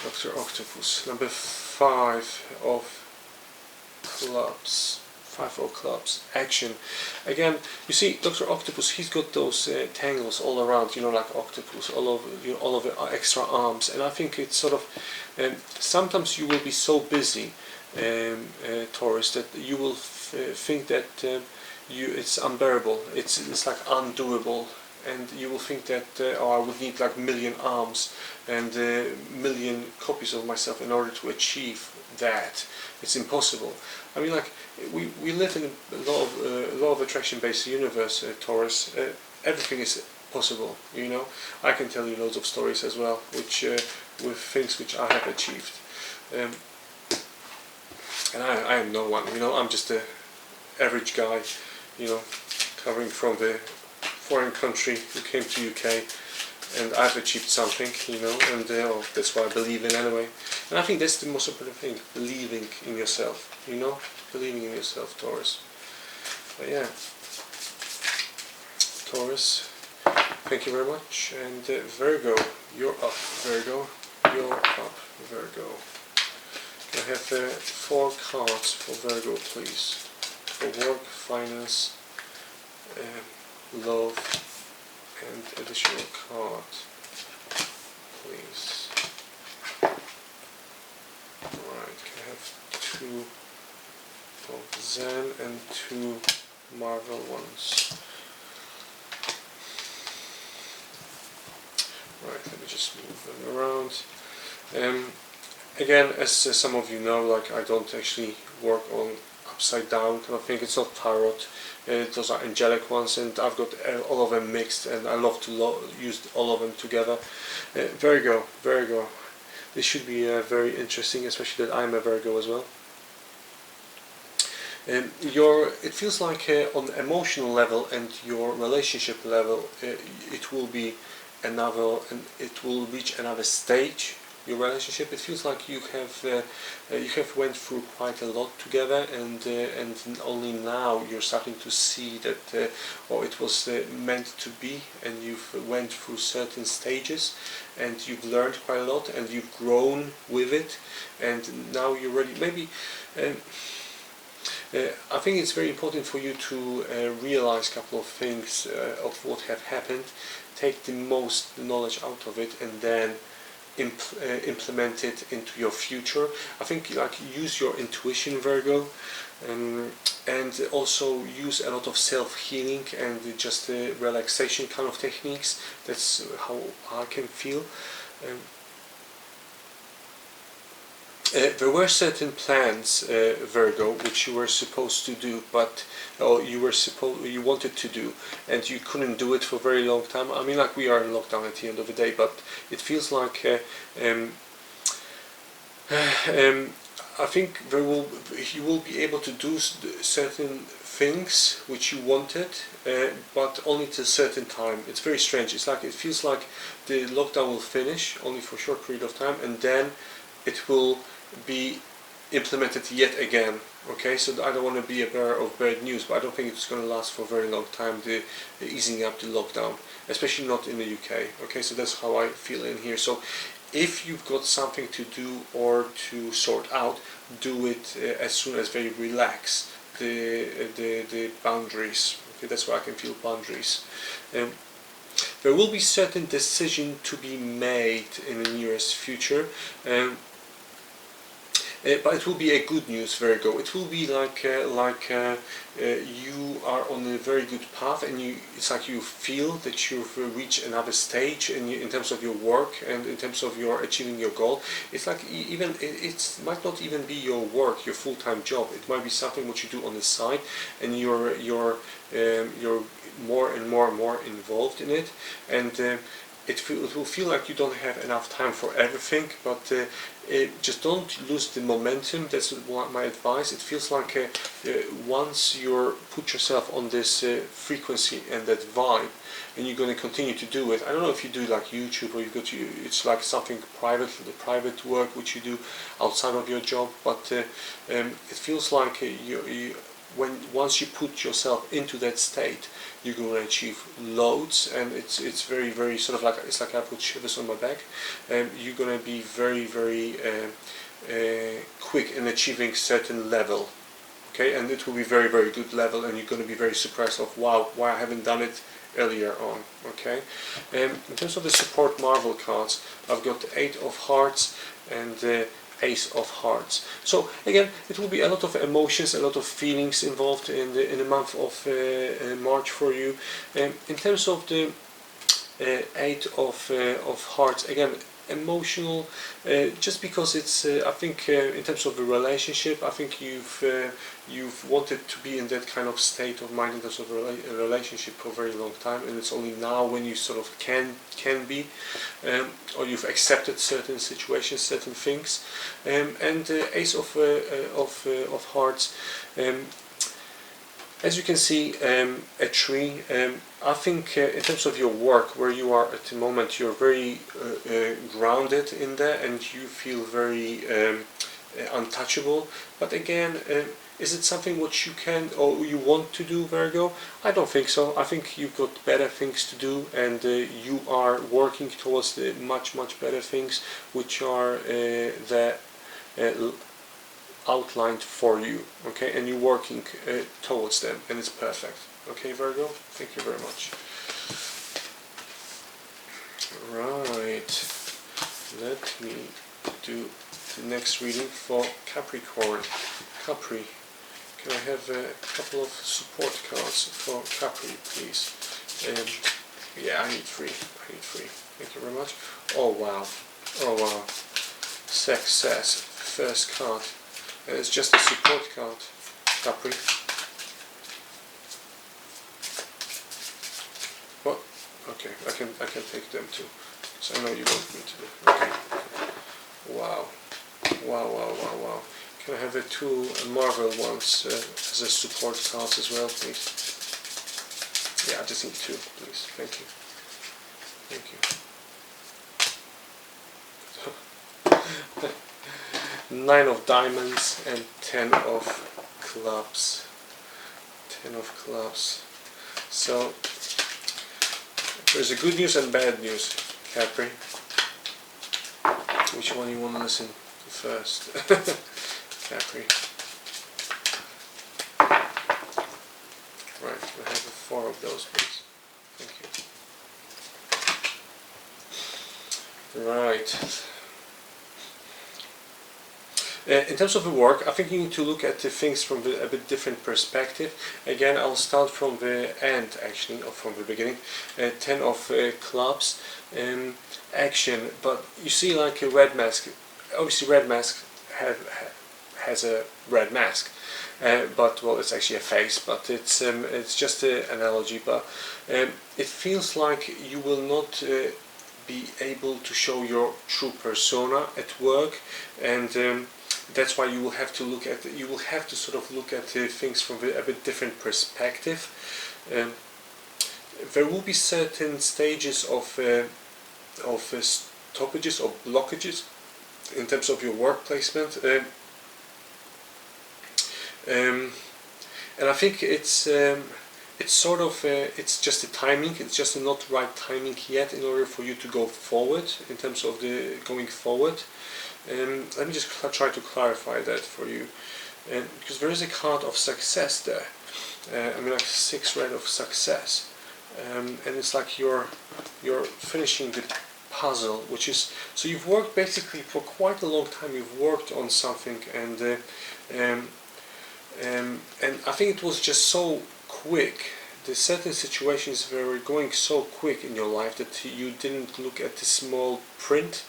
Dr. Octopus, number 5 of clubs. 5 of clubs, action. Again, you see, Dr. Octopus, he's got those tangles all around, like octopus, all over extra arms, and I think it's sort of, sometimes you will be so busy, Taurus, that you will think that it's unbearable, it's like undoable, and you will think that I would need like 1,000,000 arms and 1,000,000 copies of myself in order to achieve that. It's impossible. I mean, like, we live in a law of attraction-based universe, Taurus. Everything is possible. I can tell you loads of stories as well, which with things which I have achieved. And I am no one, I'm just an average guy, coming from the foreign country who came to UK, and I've achieved something, and that's what I believe in anyway. And I think that's the most important thing, believing in yourself, you know, believing in yourself, Taurus. But yeah, Taurus, thank you very much. And Virgo, you're up, Virgo, you're up, Virgo. Can I have 4 cards for Virgo, please? For work, finance, love, and additional card, please. Alright, can I have 2 of Zen and 2 Marvel ones? Right, let me just move them around. Again, as some of you know, like I don't actually work on upside down kind of thing. It's not tarot. Those are angelic ones, and I've got all of them mixed, and I love to use all of them together. Virgo. This should be very interesting, especially that I'm a Virgo as well. It feels like on the emotional level and your relationship level, it will be another, and it will reach another stage. Your relationship, it feels like you have went through quite a lot together, and only now you're starting to see that or it was meant to be, and you've went through certain stages, and you've learned quite a lot, and you've grown with it, and now you're ready. Maybe I think it's very important for you to realize a couple of things of what have happened, take the most knowledge out of it, and then implement it into your future. I think like use your intuition, Virgo, and also use a lot of self-healing and just relaxation kind of techniques. That's how I can feel. There were certain plans, Virgo, which you were supposed to do, but you wanted to do, and you couldn't do it for a very long time. I mean, like we are in lockdown at the end of the day, but it feels like I think you will be able to do certain things which you wanted, but only to a certain time. It's very strange. It's like it feels like the lockdown will finish only for a short period of time, and then it will be implemented yet again. Okay, so I don't want to be a bearer of bad news, but I don't think it's going to last for a very long time, the easing up the lockdown, especially not in the UK. Okay, so that's how I feel in here. So if you've got something to do or to sort out, do it as soon as they relax the boundaries. Okay, that's where I can feel boundaries. There will be certain decision to be made in the nearest future. But it will be a good news, Virgo. It will be like you are on a very good path, and it's like you feel that you've reached another stage in terms of your work and in terms of your achieving your goal. It's like it might not even be your work, your full-time job. It might be something which you do on the side, and you're more and more involved in it, and it will feel like you don't have enough time for everything, but just don't lose the momentum. That's my advice. It feels like once you put yourself on this frequency and that vibe, and you're going to continue to do it. I don't know if you do like YouTube, or it's like something private work which you do outside of your job, but it feels like once you put yourself into that state, you're going to achieve loads, and it's very sort of like, it's like I put shivers on my back. You're going to be very quick in achieving certain level, okay, and it will be very good level, and you're going to be very surprised of wow, why I haven't done it earlier on. Okay, in terms of the support Marvel cards, I've got the 8 of Hearts and Ace of Hearts. So again, it will be a lot of emotions, a lot of feelings involved in the month of March for you. In terms of the 8 of Hearts, again, emotional, just because it's I think in terms of the relationship, I think you've wanted to be in that kind of state of mind in terms of a relationship for a very long time, and it's only now when you sort of can be, or you've accepted certain situations, certain things, and Ace of Hearts. As you can see, a tree. I think in terms of your work, where you are at the moment, you're very grounded in there, and you feel very untouchable. But again, is it something which you can or you want to do, Virgo? I don't think so. I think you've got better things to do, and you are working towards the much better things which are there outlined for you. Okay, and you're working towards them, and it's perfect. Okay, Virgo, thank you very much. Right, let me do the next reading for Capricorn. Capri, can I have a couple of support cards for Capri, please? Yeah, I need three. Thank you very much. Oh wow, success, first card. It's just a support card, Capri. What? Okay, I can take them too. So I know you want me to do. Okay. Wow. Can I have the two Marvel ones as a support cards as well, please? Yeah, I just need two, please. Thank you. 9 of diamonds and 10 of clubs. 10 of clubs. So there's a good news and bad news, Capri. Which one you want to listen to first? Capri. Right, we have 4 of those, please. Thank you. Right. In terms of the work, I think you need to look at the things from a bit different perspective. Again, I'll start from the end, actually, or from the beginning. 10 of clubs, action, but you see, like a red mask. Obviously, red mask has a red mask, but well, it's actually a face. But it's just an analogy. But it feels like you will not be able to show your true persona at work, and that's why you will have to look at. You will have to sort of look at things from a bit different perspective. There will be certain stages of stoppages or blockages in terms of your work placement, and I think it's sort of it's just the timing. It's just not right timing yet in order for you to go forward in terms of the going forward. Let me just try to clarify that for you, because there is a card of success there. I mean, like 6 red of success, and it's like you're finishing the puzzle, which is, so you've worked basically for quite a long time. You've worked on something, and I think it was just so quick. There's certain situations where were going so quick in your life that you didn't look at the small print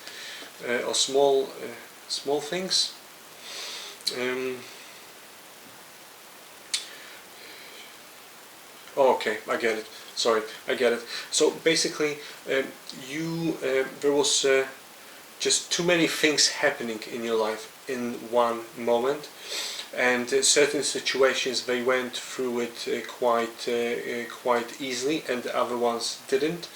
or small things. Oh, okay, I get it. Sorry, I get it. So basically, there was just too many things happening in your life in one moment, and certain situations they went through it quite easily, and the other ones didn't.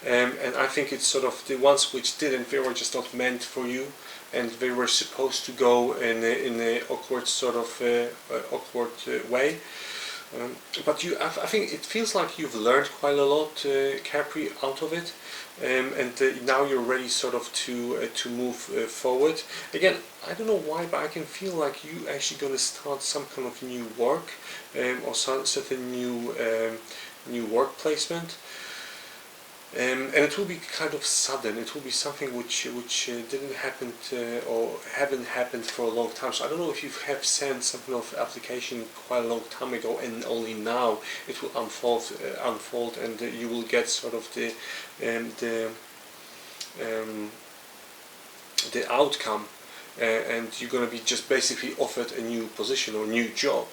And I think it's sort of the ones which didn't, they were just not meant for you, and they were supposed to go in a awkward sort of awkward way. But I think it feels like you've learned quite a lot, Capri, out of it, and now you're ready sort of to move forward. Again, I don't know why, but I can feel like you actually going to start some kind of new work, or certain new work placement. And it will be kind of sudden. It will be something which didn't happen or haven't happened for a long time. So I don't know if you have sent some kind of application quite a long time ago, and only now it will unfold, and you will get sort of the outcome, and you're going to be just basically offered a new position or new job.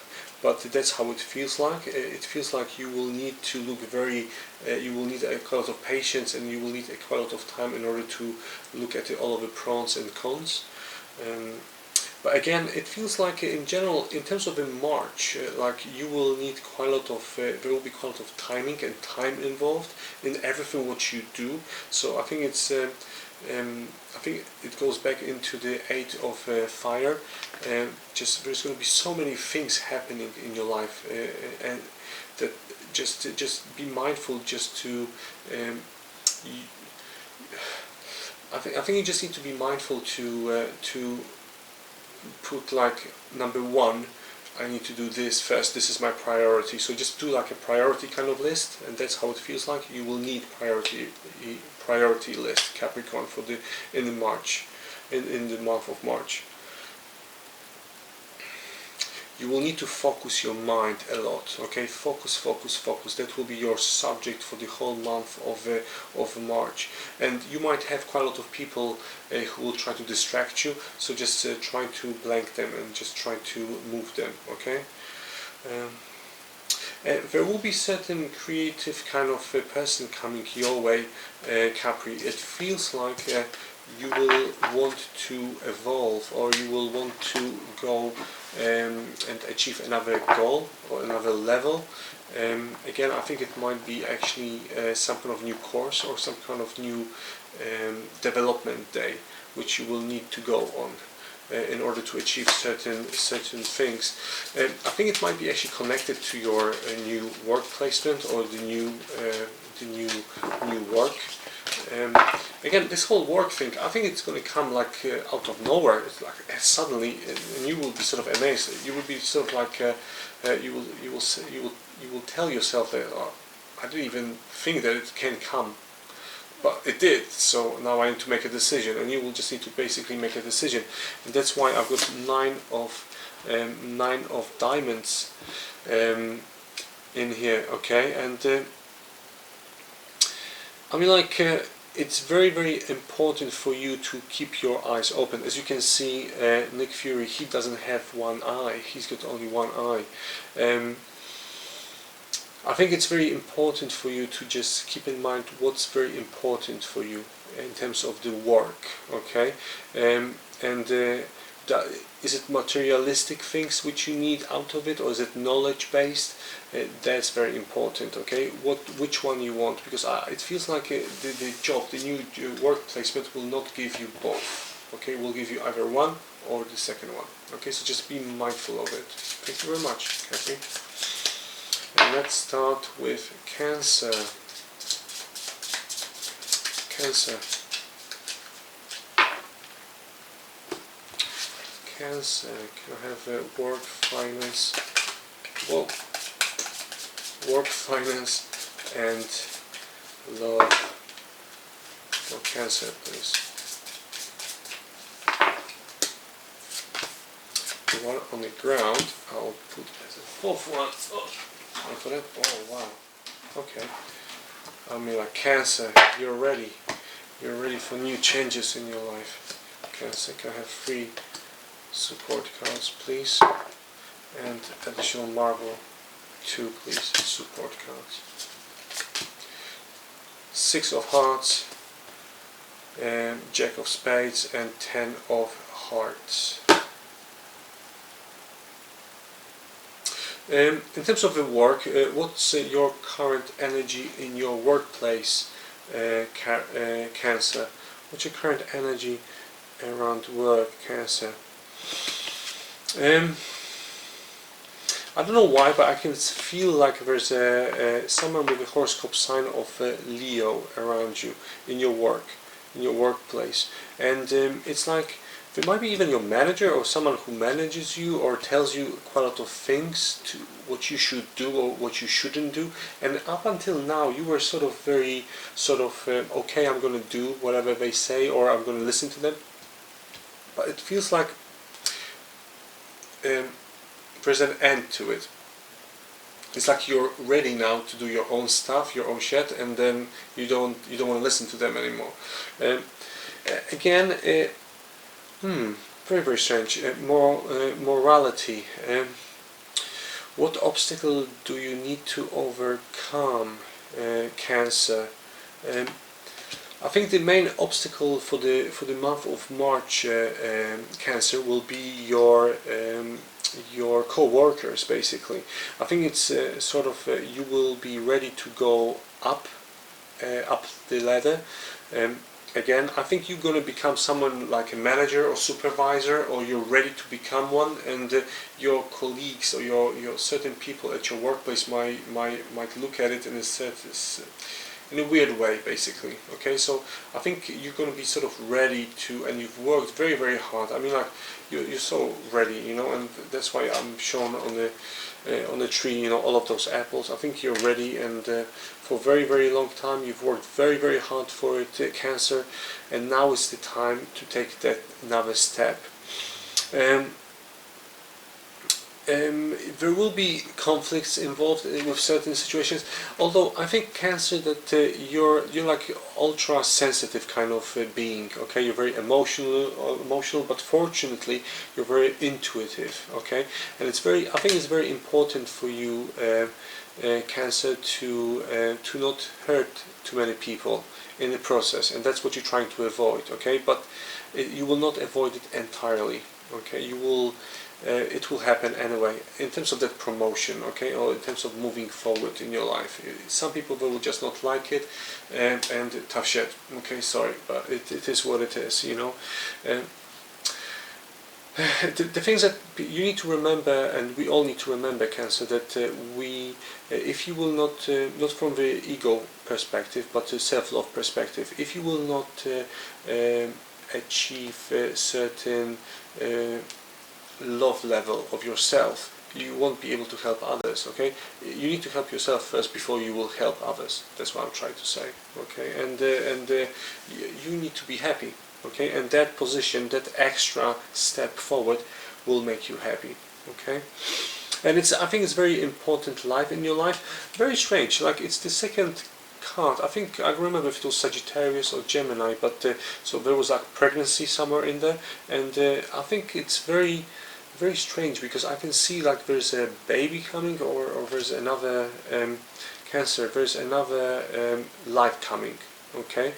But that's how it feels like. It feels like you will need to look very, you will need quite a lot of patience, and you will need quite a lot of time in order to look at all of the pros and cons. But again, it feels like in general, in terms of in March, like you will need quite a lot of, there will be quite a lot of timing and time involved in everything what you do. So I think it's, I think it goes back into the 8 of fire. Just there's going to be so many things happening in your life, and that just be mindful just to. I think you just need to be mindful to put like number 1, I need to do this first, this is my priority. So just do like a priority kind of list, and that's how it feels like. You will need priority list, Capricorn, for the in the month of March. You will need to focus your mind a lot, okay? Focus, focus, focus. That will be your subject for the whole month of March. And you might have quite a lot of people who will try to distract you, so just try to blank them and just try to move them, okay? There will be certain creative kind of person coming your way, Capri. It feels like you will want to evolve, or you will want to go and achieve another goal or another level. Again, I think it might be actually some kind of new course or some kind of new development day which you will need to go on in order to achieve certain things. I think it might be actually connected to your new work placement or the new work. Again, this whole work thing, I think it's going to come like out of nowhere. It's like suddenly, and you will be sort of amazed. You will be sort of like you will tell yourself that I didn't even think that it can come, but it did. So now I need to make a decision, and you will just need to basically make a decision. And that's why I've got 9 of diamonds in here. Okay, and I mean, like, it's very, very important for you to keep your eyes open. As you can see, Nick Fury, he doesn't have one eye. He's got only one eye. I think it's very important for you to just keep in mind what's very important for you in terms of the work, okay? Is it materialistic things which you need out of it, or is it knowledge-based? That's very important, okay? Which one you want, because it feels like the job, the new work placement will not give you both, okay? Will give you either one or the second one, okay? So just be mindful of it. Thank you very much, Kathy. And let's start with Cancer. Cancer. Cancer, can I have work, finance, well, work, finance, and love for Cancer, please. The one on the ground, I'll put as a 4th one. Oh, for that. Oh, wow. Okay. I mean, like, Cancer, you're ready. You're ready for new changes in your life. Cancer, can I have 3 support cards, please, and additional marble 2, please, support cards. 6 of hearts, Jack of spades, and 10 of hearts. In terms of the work, what's your current energy in your workplace, Cancer? What's your current energy around work, Cancer? I don't know why, but I can feel like there's someone with a horoscope sign of Leo around you in your work, in your workplace, and it's like there might be even your manager or someone who manages you or tells you quite a lot of things to what you should do or what you shouldn't do. And up until now, you were sort of very okay, I'm going to do whatever they say, or I'm going to listen to them. But it feels like there's an end to it. It's like you're ready now to do your own stuff, your own shit, and then you don't want to listen to them anymore. Again, very, very strange. Morality. What obstacle do you need to overcome, Cancer? I think the main obstacle for the month of March, Cancer, will be your co-workers. Basically, I think it's sort of you will be ready to go up the ladder. Again, I think you're going to become someone like a manager or supervisor, or you're ready to become one, and your colleagues or your certain people at your workplace might look at it in a weird way, basically. Okay, so I think you're going to be sort of ready to, and you've worked very, very hard. I mean, like you're so ready, you know, and that's why I'm shown on the tree, you know, all of those apples. I think you're ready, and for a very, very long time you've worked very, very hard for it, Cancer, and now is the time to take that another step. There will be conflicts involved with certain situations, although I think, Cancer, that you're like ultra sensitive kind of being. Okay, you're very emotional, but fortunately you're very intuitive. Okay, and I think it's very important for you, Cancer, to not hurt too many people in the process, and that's what you're trying to avoid. Okay, but you will not avoid it entirely. Okay, you will. It will happen anyway, in terms of that promotion, okay, or in terms of moving forward in your life. Some people will just not like it, and tough shit. Okay, sorry, but it is what it is, you know. The things that you need to remember, and we all need to remember, Cancer, that if you will not, not from the ego perspective, but the self-love perspective, if you will not achieve a certain love level of yourself, you won't be able to help others. Okay, you need to help yourself first before you will help others. That's what I'm trying to say. Okay, and you need to be happy. Okay, and that position, that extra step forward, will make you happy. Okay, and I think it's very important life in your life. Very strange, like it's the second card. I think I remember if it was Sagittarius or Gemini, but so there was like pregnancy somewhere in there, and I think it's very, very strange, because I can see like there's a baby coming, or there's another Cancer, there's another life coming. Okay,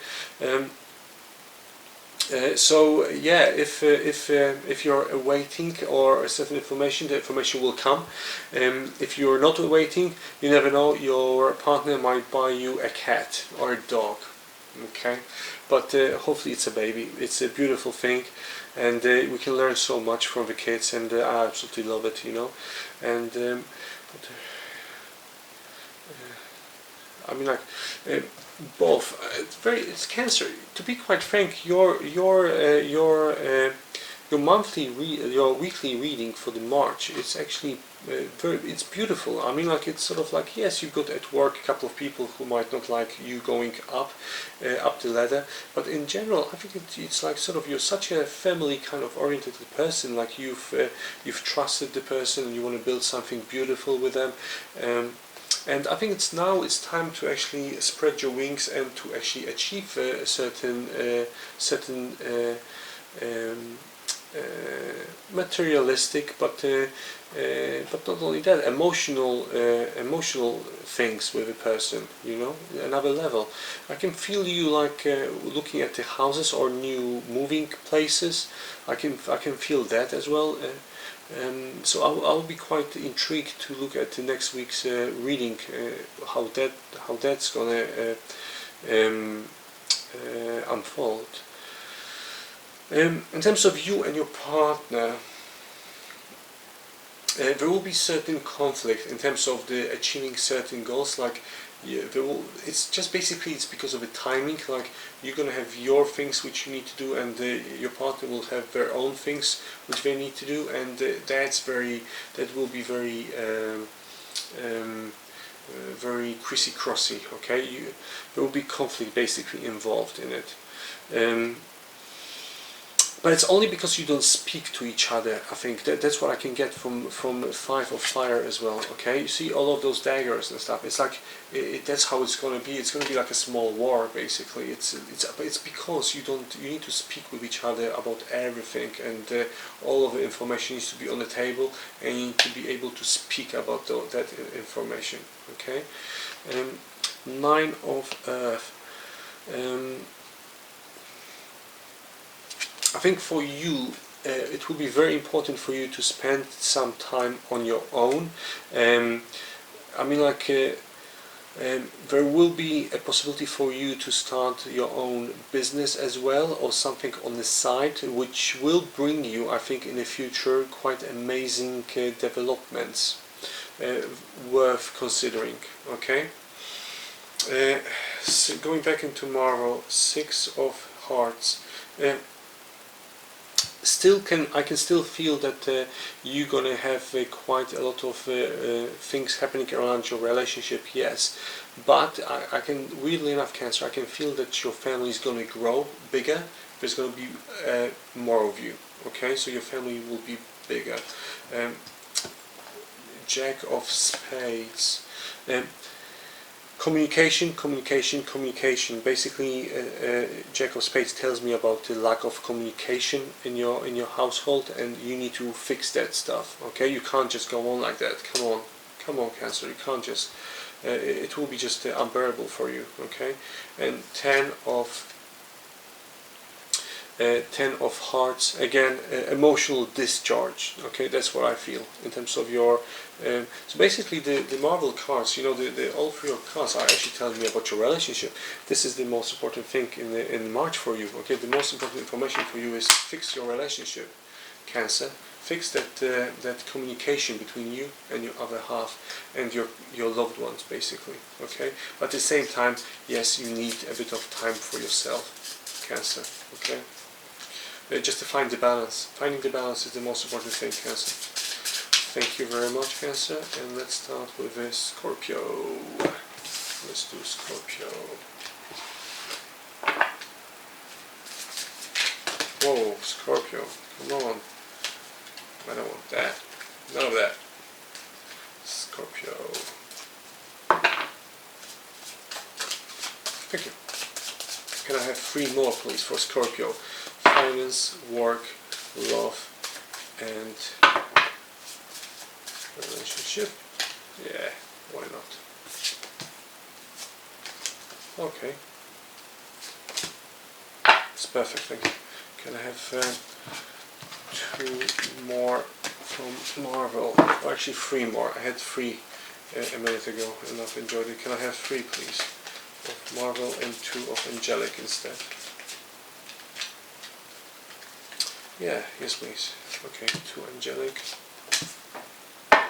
so yeah, if you're awaiting or a certain information, the information will come. If you're not awaiting, you never know, your partner might buy you a cat or a dog. Okay, but hopefully it's a baby. It's a beautiful thing, and we can learn so much from the kids, and I absolutely love it, you know. And I mean, like both. It's Cancer. To be quite frank, your monthly your weekly reading for the March, it's actually it's beautiful. I mean, like it's sort of like, yes, you've got at work a couple of people who might not like you going up the ladder, but in general, I think it's like sort of, you're such a family kind of oriented person. Like you've trusted the person, and you want to build something beautiful with them. And I think it's time to actually spread your wings and to actually achieve a certain materialistic, but not only that, emotional things with a person. You know, another level. I can feel you like looking at the houses or new moving places. I can feel that as well. So I'll be quite intrigued to look at the next week's reading, how that's gonna unfold. In terms of you and your partner, there will be certain conflict in terms of the achieving certain goals. Like, yeah, it's just basically, it's because of the timing. Like, you're gonna have your things which you need to do, and your partner will have their own things which they need to do, and that will be very very crissy-crossy. Okay, there will be conflict basically involved in it. But it's only because you don't speak to each other. I think that's what I can get from Five of Fire as well. Okay, you see all of those daggers and stuff. It's like that's how it's going to be. It's going to be like a small war, basically. It's because you need to speak with each other about everything, and all of the information needs to be on the table, and you need to be able to speak about that information. Okay, Nine of Earth. I think for you, it will be very important for you to spend some time on your own. I mean, like, there will be a possibility for you to start your own business as well, or something on the side, which will bring you, I think, in the future quite amazing developments worth considering. Okay. So going back into Marvel, Six of Hearts. I can still feel that you're gonna have quite a lot of things happening around your relationship, yes. But I can, weirdly enough, Cancer, I can feel that your family is gonna grow bigger. There's gonna be more of you. Okay, so your family will be bigger. Jack of Spades. Communication. Basically, Jack of Spades tells me about the lack of communication in your household, and you need to fix that stuff. Okay, you can't just go on like that. Come on, Cancer. You can't just. It will be just unbearable for you. Okay, and Ten of Hearts, again, emotional discharge. Okay, that's what I feel in terms of your. So basically, the Marvel cards, you know, the all three of cards are actually telling me about your relationship. This is the most important thing in March for you. Okay, the most important information for you is fix your relationship, Cancer. Fix that communication between you and your other half and your loved ones, basically. Okay, but at the same time, yes, you need a bit of time for yourself, Cancer. Okay. Just to find the balance. Finding the balance is the most important thing, Cancer. Thank you very much, Cancer. And let's start with Scorpio. Let's do Scorpio. Whoa, Scorpio. Come on. I don't want that. None of that. Scorpio. Thank you. Can I have 3 more, please, for Scorpio? Finance, work, love, and relationship. Yeah, why not? Okay. It's perfect, thank you. Can I have 2 more from Marvel? Or actually 3 more. I had 3 a minute ago and I've enjoyed it. Can I have 3, please? Of Marvel and 2 of Angelic instead. Yeah, yes please. Okay, 2 Angelic. And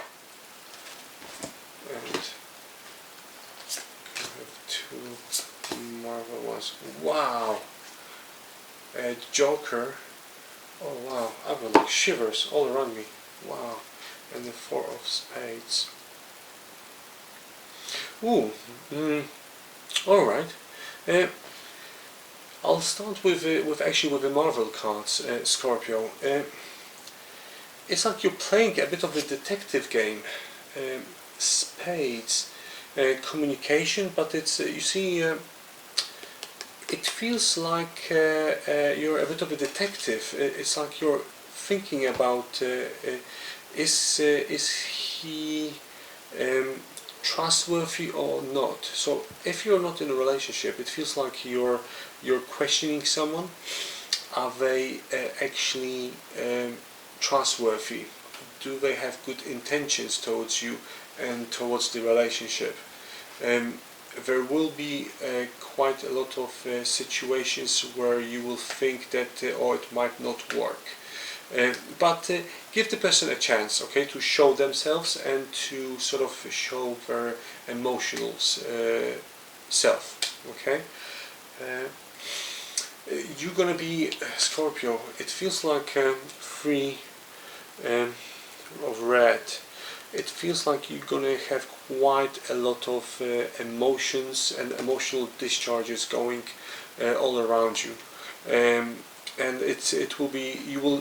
I have 2 Marvel ones. Wow! A Joker. Oh wow, I've got like shivers all around me. Wow. And the 4 of Spades. Ooh. Alright. I'll start with the Marvel cards, Scorpio. It's like you're playing a bit of a detective game. Spades, communication, but it's you see, it feels like you're a bit of a detective. It's like you're thinking about is he trustworthy or not. So if you're not in a relationship, it feels like you're questioning someone. Are they actually trustworthy? Do they have good intentions towards you and towards the relationship? There will be quite a lot of situations where you will think that oh, it might not work. But give the person a chance, okay, to show themselves and to sort of show their emotional self, okay. You're gonna be Scorpio. It feels like 3 of red. It feels like you're gonna have quite a lot of emotions and emotional discharges going all around you. And it will be,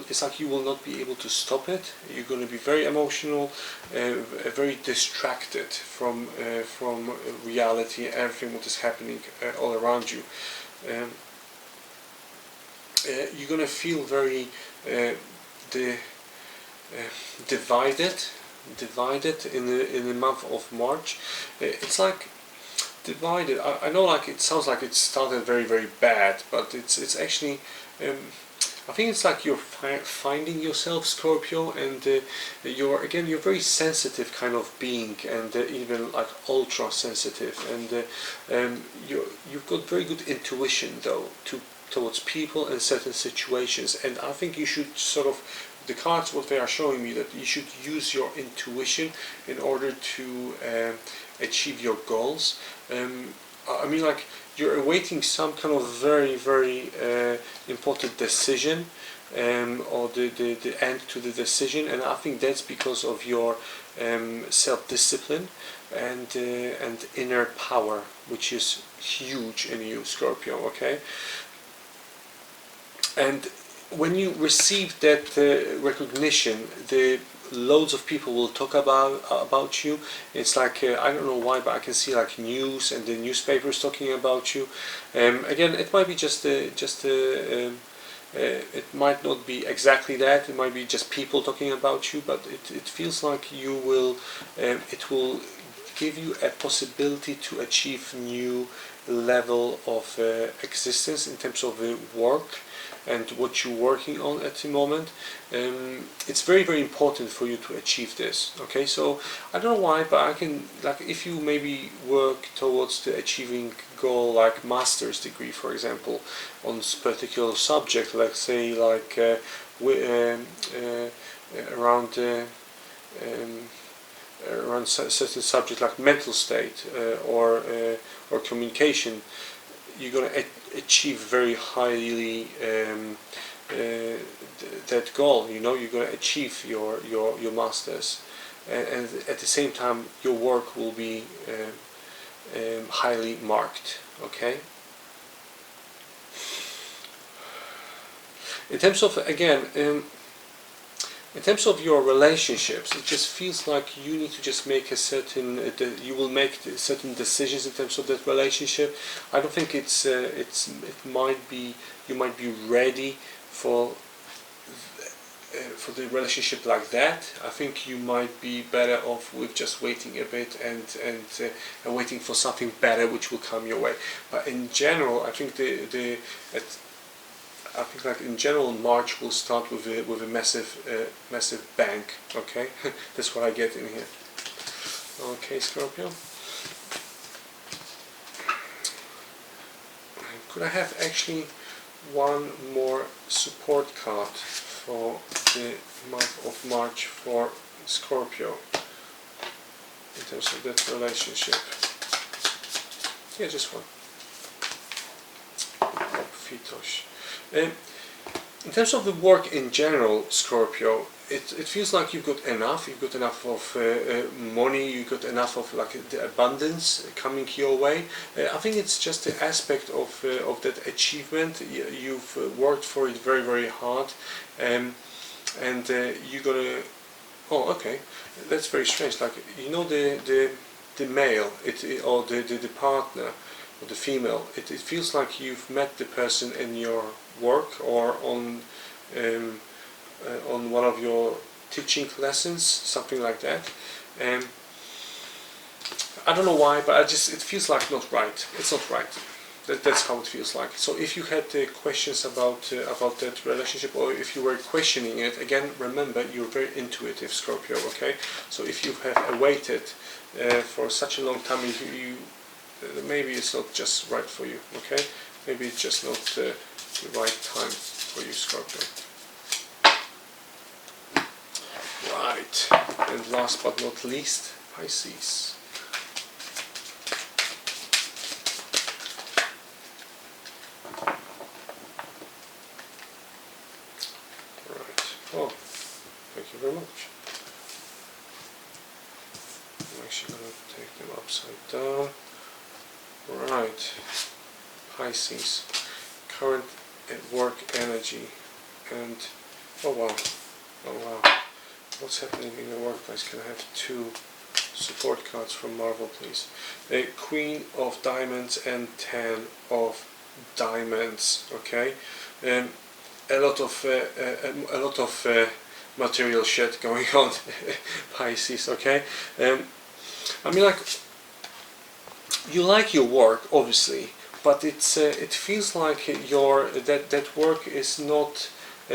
it's like you will not be able to stop it. You're going to be very emotional, very distracted from reality, everything what is happening all around you. You're going to feel very divided in the month of March. It's like divided. I know, like it sounds like it started very bad, but it's actually I think it's like you're finding yourself, Scorpio, and you're very sensitive kind of being, and even like ultra sensitive, and you've got very good intuition though towards people and certain situations, and I think you should sort of, the cards, what they are showing me, that you should use your intuition in order to achieve your goals. I mean, like, you're awaiting some kind of very, very important decision, or the end to the decision, and I think that's because of your self-discipline and inner power, which is huge in you, Scorpio, okay? And when you receive that recognition, the loads of people will talk about you. It's like I don't know why, but I can see like news and the newspapers talking about you. Again, it might be it might not be exactly that. It might be just people talking about you, but it feels like you will. It will give you a possibility to achieve new level of existence in terms of work and what you're working on at the moment. It's very, very important for you to achieve this. Okay, so I don't know why, but I can, like, if you maybe work towards the achieving goal, like master's degree, for example, on this particular subject, let's say like around certain subject like mental state or communication, you're going to achieve very highly that goal. You know, you're going to achieve your masters, and at the same time your work will be highly marked. Okay. In terms of, again, in terms of your relationships, it just feels like you need to just make a certain, you will make certain decisions in terms of that relationship. I don't think it might be, you might be ready for the relationship like that. I think you might be better off with just waiting a bit and waiting for something better which will come your way. But in general, I think like in general, March will start with a massive bang. Okay, that's what I get in here. Okay, Scorpio. Could I have actually one more support card for the month of March for Scorpio in terms of that relationship? Yeah, just one. In terms of the work in general, Scorpio, it feels like you've got enough of money, you've got enough of like the abundance coming your way. I think it's just the aspect of that achievement. You've worked for it very, very hard, and you're gonna, oh, okay, that's very strange. Like, you know, the male, or the partner, or the female, it feels like you've met the person in your work or on one of your teaching lessons, something like that. I don't know why, but it feels like not right. It's not right. That's how it feels like. So if you had questions about that relationship, or if you were questioning it, again, remember, you're very intuitive, Scorpio. Okay, so if you have waited for such a long time, you maybe it's not just right for you. Okay, maybe it's just not the right time for you, Scorpio. Right, and last but not least, Pisces. Right, oh, thank you very much. I'm actually going to take them upside down. Right, Pisces, current work energy, and oh wow, what's happening in the workplace? Can I have 2 support cards from Marvel, please? A Queen of Diamonds and 10 of Diamonds. Okay, a lot of material shit going on, Pisces. Okay, I mean, like, you like your work, obviously, but it feels like that work is not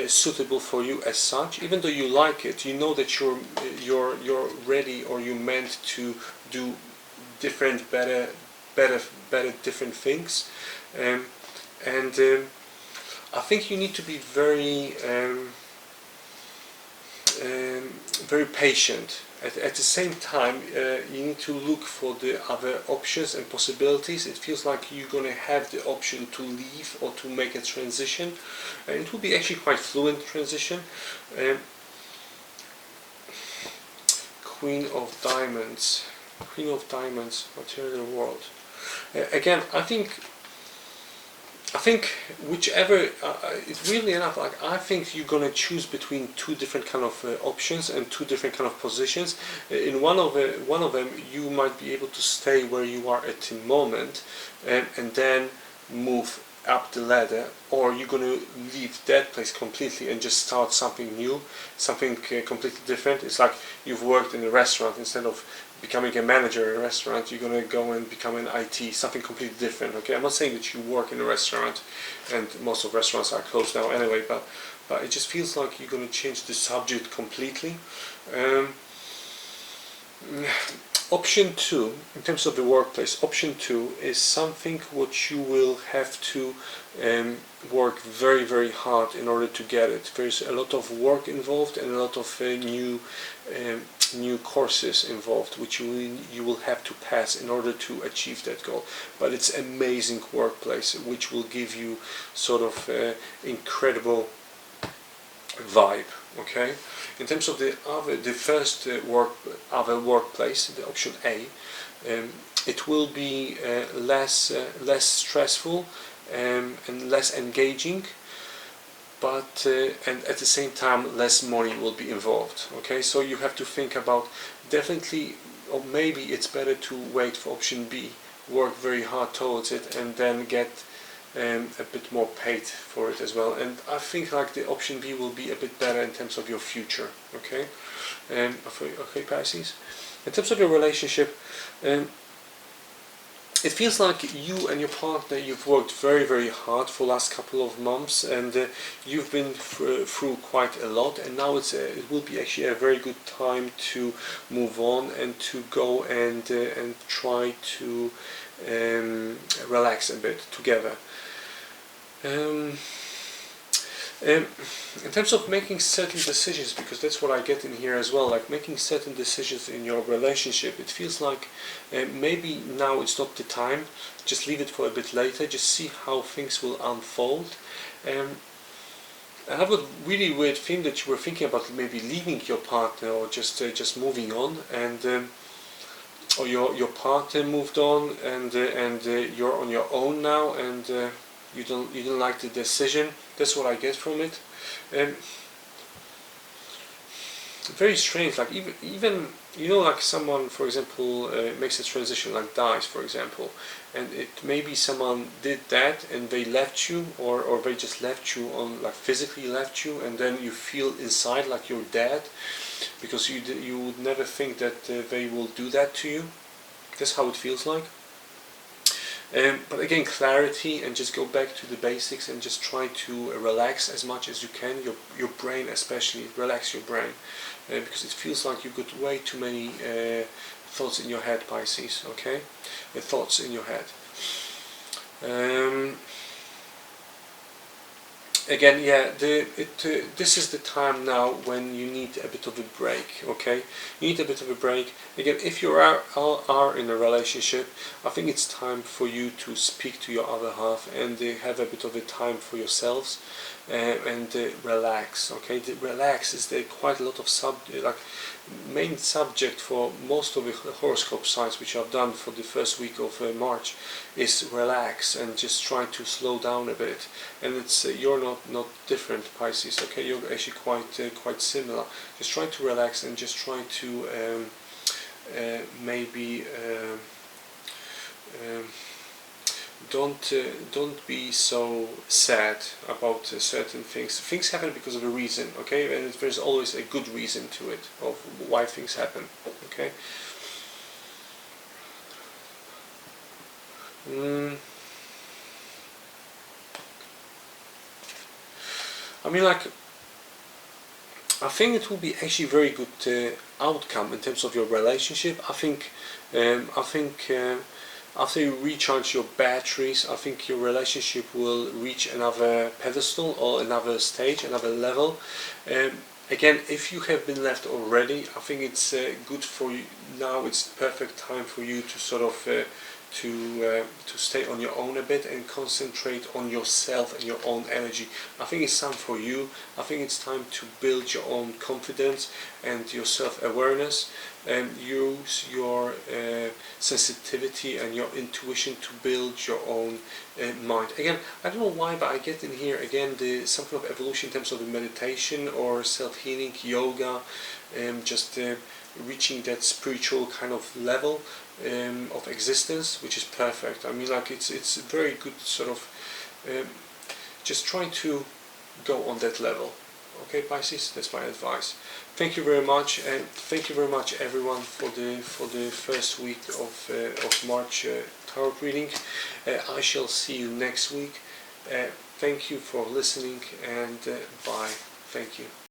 suitable for you as such. Even though you like it, you know that you're ready, or you're meant to do different, better different things. And I think you need to be very very patient. At the same time, you need to look for the other options and possibilities. It feels like you're going to have the option to leave or to make a transition, and it will be actually quite fluent transition. Queen of Diamonds, material world. Again, I think whichever, it's really enough. Like, I think you're gonna choose between two different kind of options and two different kind of positions. In one of them, you might be able to stay where you are at the moment, and then move up the ladder, or you're gonna leave that place completely and just start something new, something completely different. It's like you've worked in a restaurant. Instead of becoming a manager in a restaurant, you're going to go and become an IT, something completely different. Okay, I'm not saying that you work in a restaurant, and most of restaurants are closed now anyway, but it just feels like you're going to change the subject completely. Option 2, in terms of the workplace, option 2 is something which you will have to work very, very hard in order to get it. There's a lot of work involved and a lot of new courses involved, which you will have to pass in order to achieve that goal. But it's an amazing workplace, which will give you sort of incredible vibe. Okay. In terms of the first workplace, the option A, it will be less stressful and less engaging, but and at the same time less money will be involved. Okay, so you have to think about, definitely, or maybe it's better to wait for option B, work very hard towards it, and then get a bit more paid for it as well. And I think like the option B will be a bit better in terms of your future. Okay, okay, Pisces. In terms of your relationship, it feels like you and your partner, you've worked very, very hard for the last couple of months, and you've been through quite a lot, and now it will be actually a very good time to move on and to go and try to relax a bit together. In terms of making certain decisions, because that's what I get in here as well, like making certain decisions in your relationship, it feels like maybe now it's not the time, just leave it for a bit later, just see how things will unfold. I have a really weird thing that you were thinking about maybe leaving your partner, or just moving on, and or your partner moved on, and you're on your own now, and you don't like the decision. That's what I get from it. Very strange. Like even you know, like someone, for example, makes a transition, like dies, for example, and it maybe someone did that and they left you, or they just left you on, like physically left you, and then you feel inside like you're dead, because you would never think that they will do that to you. That's how it feels like. But again, clarity, and just go back to the basics and just try to relax as much as you can, your brain especially, relax your brain, because it feels like you've got way too many thoughts in your head, Pisces, okay? Thoughts in your head. Again, yeah, this is the time now when you need a bit of a break, okay? You need a bit of a break. Again, if you are in a relationship, I think it's time for you to speak to your other half and have a bit of a time for yourselves, and relax, okay? Relax is quite a lot of main subject for most of the horoscope sites which I've done for the first week of March is relax and just try to slow down a bit. And it's you're not different, Pisces, okay? You're actually quite similar. Just try to relax and just try to maybe don't be so sad about certain things. Things happen because of a reason, okay? And there's always a good reason to it, of why things happen, okay? I mean, like, I think it will be actually very good outcome in terms of your relationship. I think after you recharge your batteries, I think your relationship will reach another pedestal or another stage, another level. Again, if you have been left already, I think it's good for you now. It's perfect time for you to sort of to stay on your own a bit and concentrate on yourself and your own energy. I think it's time for you. I think it's time to build your own confidence and your self-awareness, and use your sensitivity and your intuition to build your own mind. Again, I don't know why, but I get in here again something of evolution in terms of the meditation or self-healing, yoga, just reaching that spiritual kind of level of existence, which is perfect. I mean, like it's very good sort of just trying to go on that level. Okay, Pisces, that's my advice. Thank you very much, and thank you very much everyone for the first week of March tarot reading. I shall see you next week. Thank you for listening, and bye. Thank you.